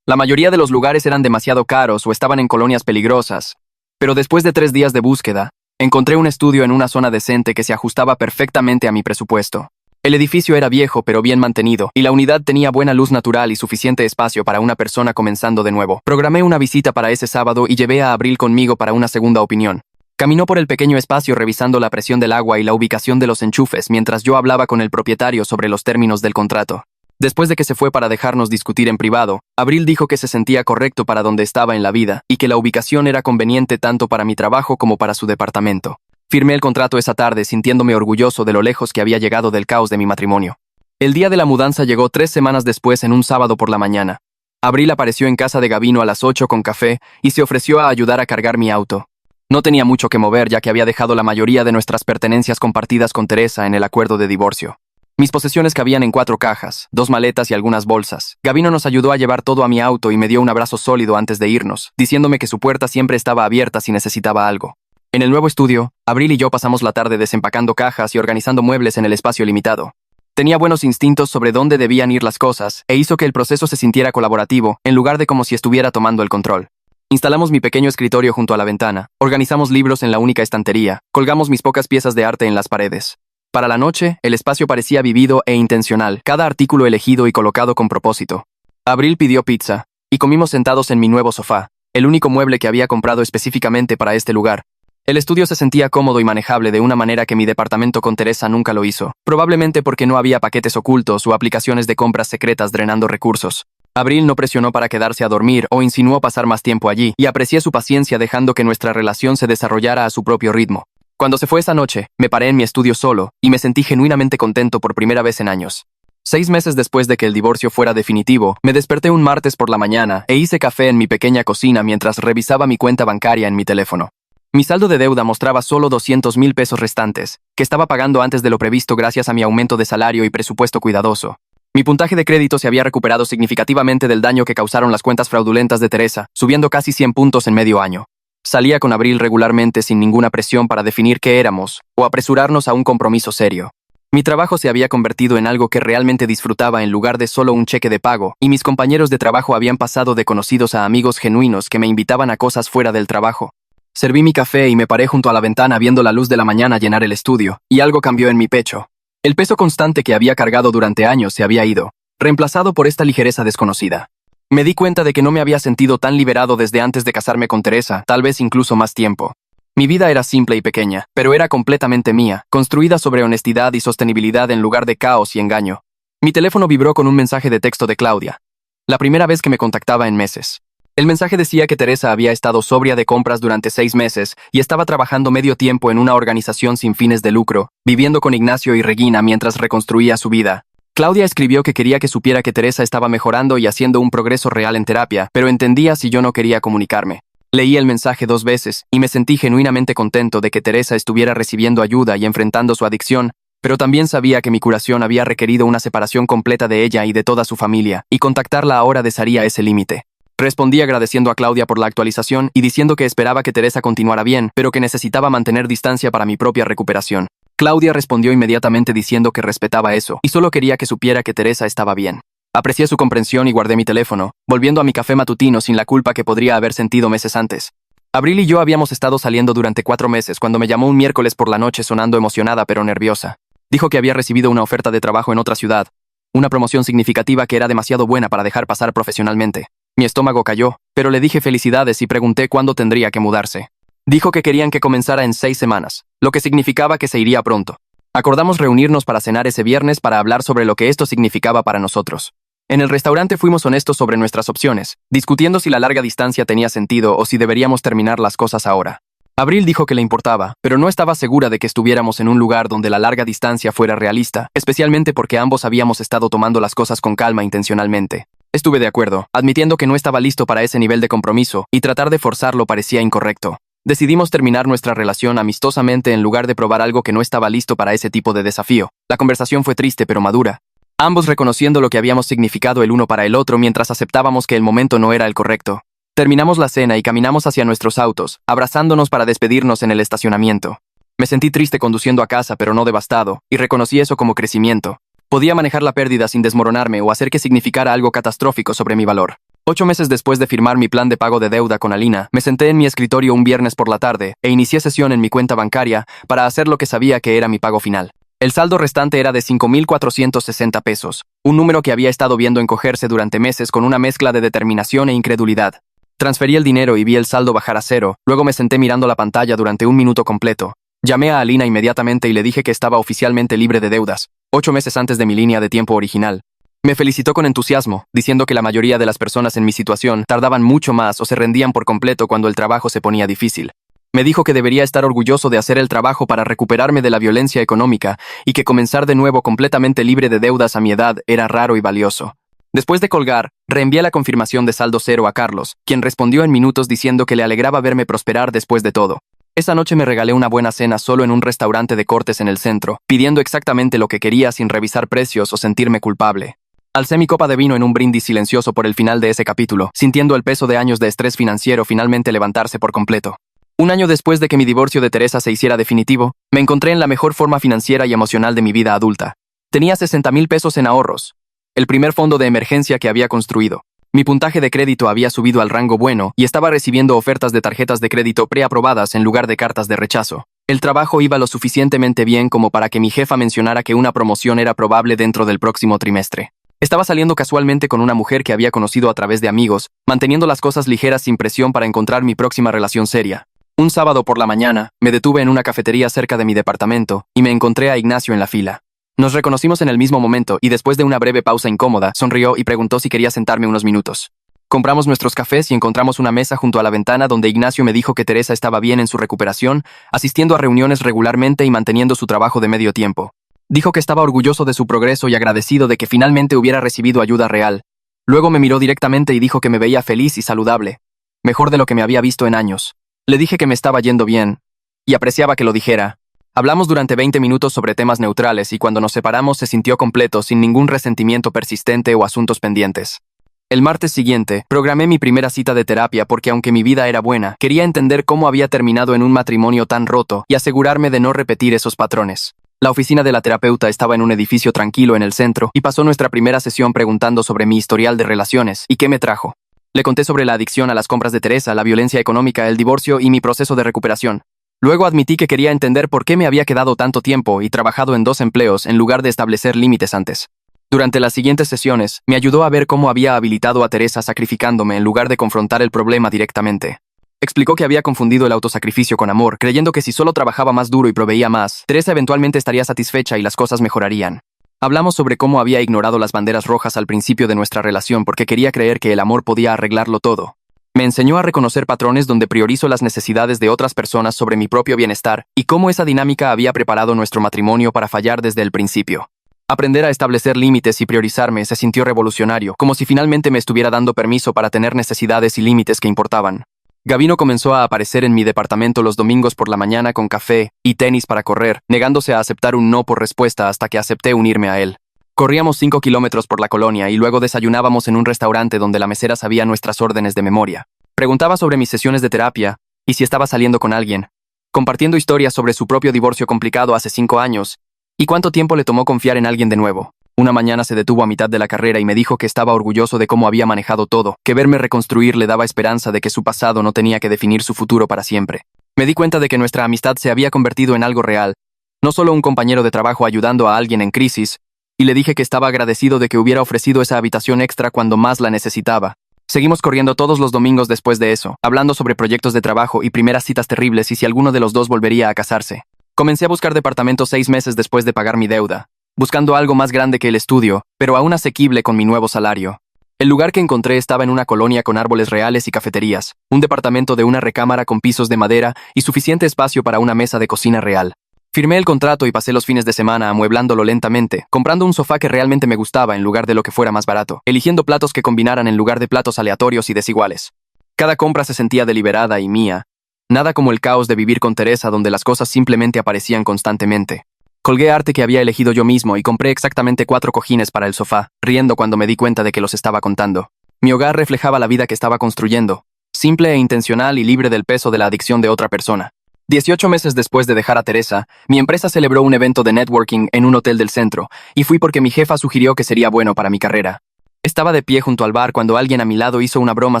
La mayoría de los lugares eran demasiado caros o estaban en colonias peligrosas, pero después de 3 días de búsqueda, encontré un estudio en una zona decente que se ajustaba perfectamente a mi presupuesto. El edificio era viejo pero bien mantenido, y la unidad tenía buena luz natural y suficiente espacio para una persona comenzando de nuevo. Programé una visita para ese sábado y llevé a Abril conmigo para una segunda opinión. Caminó por el pequeño espacio revisando la presión del agua y la ubicación de los enchufes mientras yo hablaba con el propietario sobre los términos del contrato. Después de que se fue para dejarnos discutir en privado, Abril dijo que se sentía correcto para donde estaba en la vida y que la ubicación era conveniente tanto para mi trabajo como para su departamento. Firmé el contrato esa tarde sintiéndome orgulloso de lo lejos que había llegado del caos de mi matrimonio. El día de la mudanza llegó 3 semanas después en un sábado por la mañana. Abril apareció en casa de Gavino a las 8 con café y se ofreció a ayudar a cargar mi auto. No tenía mucho que mover ya que había dejado la mayoría de nuestras pertenencias compartidas con Teresa en el acuerdo de divorcio. Mis posesiones cabían en 4 cajas, 2 maletas y algunas bolsas. Gavino nos ayudó a llevar todo a mi auto y me dio un abrazo sólido antes de irnos, diciéndome que su puerta siempre estaba abierta si necesitaba algo. En el nuevo estudio, Abril y yo pasamos la tarde desempacando cajas y organizando muebles en el espacio limitado. Tenía buenos instintos sobre dónde debían ir las cosas e hizo que el proceso se sintiera colaborativo en lugar de como si estuviera tomando el control. Instalamos mi pequeño escritorio junto a la ventana, organizamos libros en la única estantería, colgamos mis pocas piezas de arte en las paredes. Para la noche, el espacio parecía vivido e intencional, cada artículo elegido y colocado con propósito. Abril pidió pizza, y comimos sentados en mi nuevo sofá, el único mueble que había comprado específicamente para este lugar. El estudio se sentía cómodo y manejable de una manera que mi departamento con Teresa nunca lo hizo, probablemente porque no había paquetes ocultos o aplicaciones de compras secretas drenando recursos. Abril no presionó para quedarse a dormir o insinuó pasar más tiempo allí, y aprecié su paciencia dejando que nuestra relación se desarrollara a su propio ritmo. Cuando se fue esa noche, me paré en mi estudio solo, y me sentí genuinamente contento por primera vez en años. 6 meses después de que el divorcio fuera definitivo, me desperté un martes por la mañana e hice café en mi pequeña cocina mientras revisaba mi cuenta bancaria en mi teléfono. Mi saldo de deuda mostraba solo 200,000 pesos restantes, que estaba pagando antes de lo previsto gracias a mi aumento de salario y presupuesto cuidadoso. Mi puntaje de crédito se había recuperado significativamente del daño que causaron las cuentas fraudulentas de Teresa, subiendo casi 100 puntos en medio año. Salía con Abril regularmente sin ninguna presión para definir qué éramos, o apresurarnos a un compromiso serio. Mi trabajo se había convertido en algo que realmente disfrutaba en lugar de solo un cheque de pago, y mis compañeros de trabajo habían pasado de conocidos a amigos genuinos que me invitaban a cosas fuera del trabajo. Serví mi café y me paré junto a la ventana viendo la luz de la mañana llenar el estudio, y algo cambió en mi pecho. El peso constante que había cargado durante años se había ido, reemplazado por esta ligereza desconocida. Me di cuenta de que no me había sentido tan liberado desde antes de casarme con Teresa, tal vez incluso más tiempo. Mi vida era simple y pequeña, pero era completamente mía, construida sobre honestidad y sostenibilidad en lugar de caos y engaño. Mi teléfono vibró con un mensaje de texto de Claudia. La primera vez que me contactaba en meses. El mensaje decía que Teresa había estado sobria de compras durante 6 meses y estaba trabajando medio tiempo en una organización sin fines de lucro, viviendo con Ignacio y Regina mientras reconstruía su vida. Claudia escribió que quería que supiera que Teresa estaba mejorando y haciendo un progreso real en terapia, pero entendía si yo no quería comunicarme. Leí el mensaje 2 veces y me sentí genuinamente contento de que Teresa estuviera recibiendo ayuda y enfrentando su adicción, pero también sabía que mi curación había requerido una separación completa de ella y de toda su familia, y contactarla ahora desharía ese límite. Respondí agradeciendo a Claudia por la actualización y diciendo que esperaba que Teresa continuara bien, pero que necesitaba mantener distancia para mi propia recuperación. Claudia respondió inmediatamente diciendo que respetaba eso y solo quería que supiera que Teresa estaba bien. Aprecié su comprensión y guardé mi teléfono, volviendo a mi café matutino sin la culpa que podría haber sentido meses antes. Abril y yo habíamos estado saliendo durante 4 meses cuando me llamó un miércoles por la noche sonando emocionada pero nerviosa. Dijo que había recibido una oferta de trabajo en otra ciudad, una promoción significativa que era demasiado buena para dejar pasar profesionalmente. Mi estómago cayó, pero le dije felicidades y pregunté cuándo tendría que mudarse. Dijo que querían que comenzara en 6 semanas, lo que significaba que se iría pronto. Acordamos reunirnos para cenar ese viernes para hablar sobre lo que esto significaba para nosotros. En el restaurante fuimos honestos sobre nuestras opciones, discutiendo si la larga distancia tenía sentido o si deberíamos terminar las cosas ahora. Abril dijo que le importaba, pero no estaba segura de que estuviéramos en un lugar donde la larga distancia fuera realista, especialmente porque ambos habíamos estado tomando las cosas con calma intencionalmente. Estuve de acuerdo, admitiendo que no estaba listo para ese nivel de compromiso, y tratar de forzarlo parecía incorrecto. Decidimos terminar nuestra relación amistosamente en lugar de probar algo que no estaba listo para ese tipo de desafío. La conversación fue triste pero madura. Ambos reconociendo lo que habíamos significado el uno para el otro mientras aceptábamos que el momento no era el correcto. Terminamos la cena y caminamos hacia nuestros autos, abrazándonos para despedirnos en el estacionamiento. Me sentí triste conduciendo a casa pero no devastado, y reconocí eso como crecimiento. Podía manejar la pérdida sin desmoronarme o hacer que significara algo catastrófico sobre mi valor. 8 meses después de firmar mi plan de pago de deuda con Alina, me senté en mi escritorio un viernes por la tarde e inicié sesión en mi cuenta bancaria para hacer lo que sabía que era mi pago final. El saldo restante era de 5,460 pesos, un número que había estado viendo encogerse durante meses con una mezcla de determinación e incredulidad. Transferí el dinero y vi el saldo bajar a cero, luego me senté mirando la pantalla durante un minuto completo. Llamé a Alina inmediatamente y le dije que estaba oficialmente libre de deudas, 8 meses antes de mi línea de tiempo original. Me felicitó con entusiasmo, diciendo que la mayoría de las personas en mi situación tardaban mucho más o se rendían por completo cuando el trabajo se ponía difícil. Me dijo que debería estar orgulloso de hacer el trabajo para recuperarme de la violencia económica y que comenzar de nuevo completamente libre de deudas a mi edad era raro y valioso. Después de colgar, reenvié la confirmación de saldo cero a Carlos, quien respondió en minutos diciendo que le alegraba verme prosperar después de todo. Esa noche me regalé una buena cena solo en un restaurante de cortes en el centro, pidiendo exactamente lo que quería sin revisar precios o sentirme culpable. Alcé mi copa de vino en un brindis silencioso por el final de ese capítulo, sintiendo el peso de años de estrés financiero finalmente levantarse por completo. Un año después de que mi divorcio de Teresa se hiciera definitivo, me encontré en la mejor forma financiera y emocional de mi vida adulta. Tenía 60,000 pesos en ahorros, el primer fondo de emergencia que había construido. Mi puntaje de crédito había subido al rango bueno y estaba recibiendo ofertas de tarjetas de crédito preaprobadas en lugar de cartas de rechazo. El trabajo iba lo suficientemente bien como para que mi jefa mencionara que una promoción era probable dentro del próximo trimestre. Estaba saliendo casualmente con una mujer que había conocido a través de amigos, manteniendo las cosas ligeras sin presión para encontrar mi próxima relación seria. Un sábado por la mañana, me detuve en una cafetería cerca de mi departamento y me encontré a Ignacio en la fila. Nos reconocimos en el mismo momento y después de una breve pausa incómoda, sonrió y preguntó si quería sentarme unos minutos. Compramos nuestros cafés y encontramos una mesa junto a la ventana donde Ignacio me dijo que Teresa estaba bien en su recuperación, asistiendo a reuniones regularmente y manteniendo su trabajo de medio tiempo. Dijo que estaba orgulloso de su progreso y agradecido de que finalmente hubiera recibido ayuda real. Luego me miró directamente y dijo que me veía feliz y saludable, mejor de lo que me había visto en años. Le dije que me estaba yendo bien, y apreciaba que lo dijera. Hablamos durante 20 minutos sobre temas neutrales y cuando nos separamos se sintió completo sin ningún resentimiento persistente o asuntos pendientes. El martes siguiente, programé mi primera cita de terapia porque aunque mi vida era buena, quería entender cómo había terminado en un matrimonio tan roto y asegurarme de no repetir esos patrones. La oficina de la terapeuta estaba en un edificio tranquilo en el centro y pasó nuestra primera sesión preguntando sobre mi historial de relaciones y qué me trajo. Le conté sobre la adicción a las compras de Teresa, la violencia económica, el divorcio y mi proceso de recuperación. Luego admití que quería entender por qué me había quedado tanto tiempo y trabajado en 2 empleos en lugar de establecer límites antes. Durante las siguientes sesiones, me ayudó a ver cómo había habilitado a Teresa sacrificándome en lugar de confrontar el problema directamente. Explicó que había confundido el autosacrificio con amor, creyendo que si solo trabajaba más duro y proveía más, Teresa eventualmente estaría satisfecha y las cosas mejorarían. Hablamos sobre cómo había ignorado las banderas rojas al principio de nuestra relación porque quería creer que el amor podía arreglarlo todo. Me enseñó a reconocer patrones donde priorizo las necesidades de otras personas sobre mi propio bienestar y cómo esa dinámica había preparado nuestro matrimonio para fallar desde el principio. Aprender a establecer límites y priorizarme se sintió revolucionario, como si finalmente me estuviera dando permiso para tener necesidades y límites que importaban. Gabino comenzó a aparecer en mi departamento los domingos por la mañana con café y tenis para correr, negándose a aceptar un no por respuesta hasta que acepté unirme a él. Corríamos 5 kilómetros por la colonia y luego desayunábamos en un restaurante donde la mesera sabía nuestras órdenes de memoria. Preguntaba sobre mis sesiones de terapia y si estaba saliendo con alguien, compartiendo historias sobre su propio divorcio complicado hace 5 años y cuánto tiempo le tomó confiar en alguien de nuevo. Una mañana se detuvo a mitad de la carrera y me dijo que estaba orgulloso de cómo había manejado todo, que verme reconstruir le daba esperanza de que su pasado no tenía que definir su futuro para siempre. Me di cuenta de que nuestra amistad se había convertido en algo real, no solo un compañero de trabajo ayudando a alguien en crisis, y le dije que estaba agradecido de que hubiera ofrecido esa habitación extra cuando más la necesitaba. Seguimos corriendo todos los domingos después de eso, hablando sobre proyectos de trabajo y primeras citas terribles y si alguno de los dos volvería a casarse. Comencé a buscar departamentos 6 meses después de pagar mi deuda, buscando algo más grande que el estudio, pero aún asequible con mi nuevo salario. El lugar que encontré estaba en una colonia con árboles reales y cafeterías, un departamento de una recámara con pisos de madera y suficiente espacio para una mesa de cocina real. Firmé el contrato y pasé los fines de semana amueblándolo lentamente, comprando un sofá que realmente me gustaba en lugar de lo que fuera más barato, eligiendo platos que combinaran en lugar de platos aleatorios y desiguales. Cada compra se sentía deliberada y mía. Nada como el caos de vivir con Teresa donde las cosas simplemente aparecían constantemente. Colgué arte que había elegido yo mismo y compré exactamente 4 cojines para el sofá, riendo cuando me di cuenta de que los estaba contando. Mi hogar reflejaba la vida que estaba construyendo, simple e intencional y libre del peso de la adicción de otra persona. 18 meses después de dejar a Teresa, mi empresa celebró un evento de networking en un hotel del centro, y fui porque mi jefa sugirió que sería bueno para mi carrera. Estaba de pie junto al bar cuando alguien a mi lado hizo una broma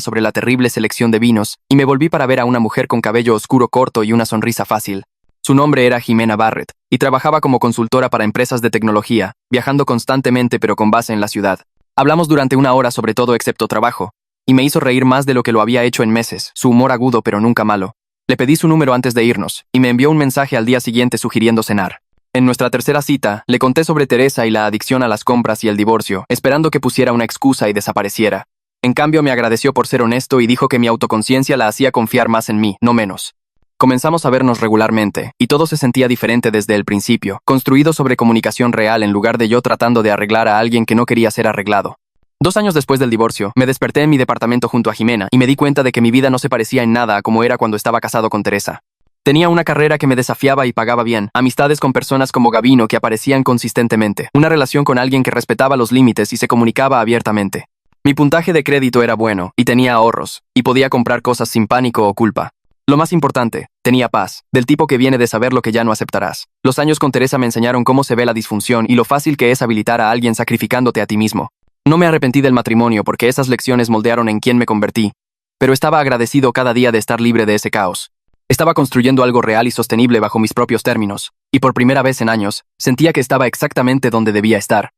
sobre la terrible selección de vinos, y me volví para ver a una mujer con cabello oscuro corto y una sonrisa fácil. Su nombre era Jimena Barrett, y trabajaba como consultora para empresas de tecnología, viajando constantemente pero con base en la ciudad. Hablamos durante 1 hora sobre todo excepto trabajo. y me hizo reír más de lo que lo había hecho en meses, su humor agudo pero nunca malo. Le pedí su número antes de irnos, y me envió un mensaje al día siguiente sugiriendo cenar. En nuestra tercera cita, le conté sobre Teresa y la adicción a las compras y el divorcio, esperando que pusiera una excusa y desapareciera. En cambio, me agradeció por ser honesto y dijo que mi autoconciencia la hacía confiar más en mí, no menos. Comenzamos a vernos regularmente, y todo se sentía diferente desde el principio, construido sobre comunicación real en lugar de yo tratando de arreglar a alguien que no quería ser arreglado. 2 años después del divorcio, me desperté en mi departamento junto a Jimena y me di cuenta de que mi vida no se parecía en nada a como era cuando estaba casado con Teresa. Tenía una carrera que me desafiaba y pagaba bien, amistades con personas como Gabino que aparecían consistentemente, una relación con alguien que respetaba los límites y se comunicaba abiertamente. Mi puntaje de crédito era bueno, y tenía ahorros, y podía comprar cosas sin pánico o culpa. Lo más importante, tenía paz, del tipo que viene de saber lo que ya no aceptarás. Los años con Teresa me enseñaron cómo se ve la disfunción y lo fácil que es habilitar a alguien sacrificándote a ti mismo. No me arrepentí del matrimonio porque esas lecciones moldearon en quien me convertí, pero estaba agradecido cada día de estar libre de ese caos. Estaba construyendo algo real y sostenible bajo mis propios términos, y por primera vez en años, sentía que estaba exactamente donde debía estar.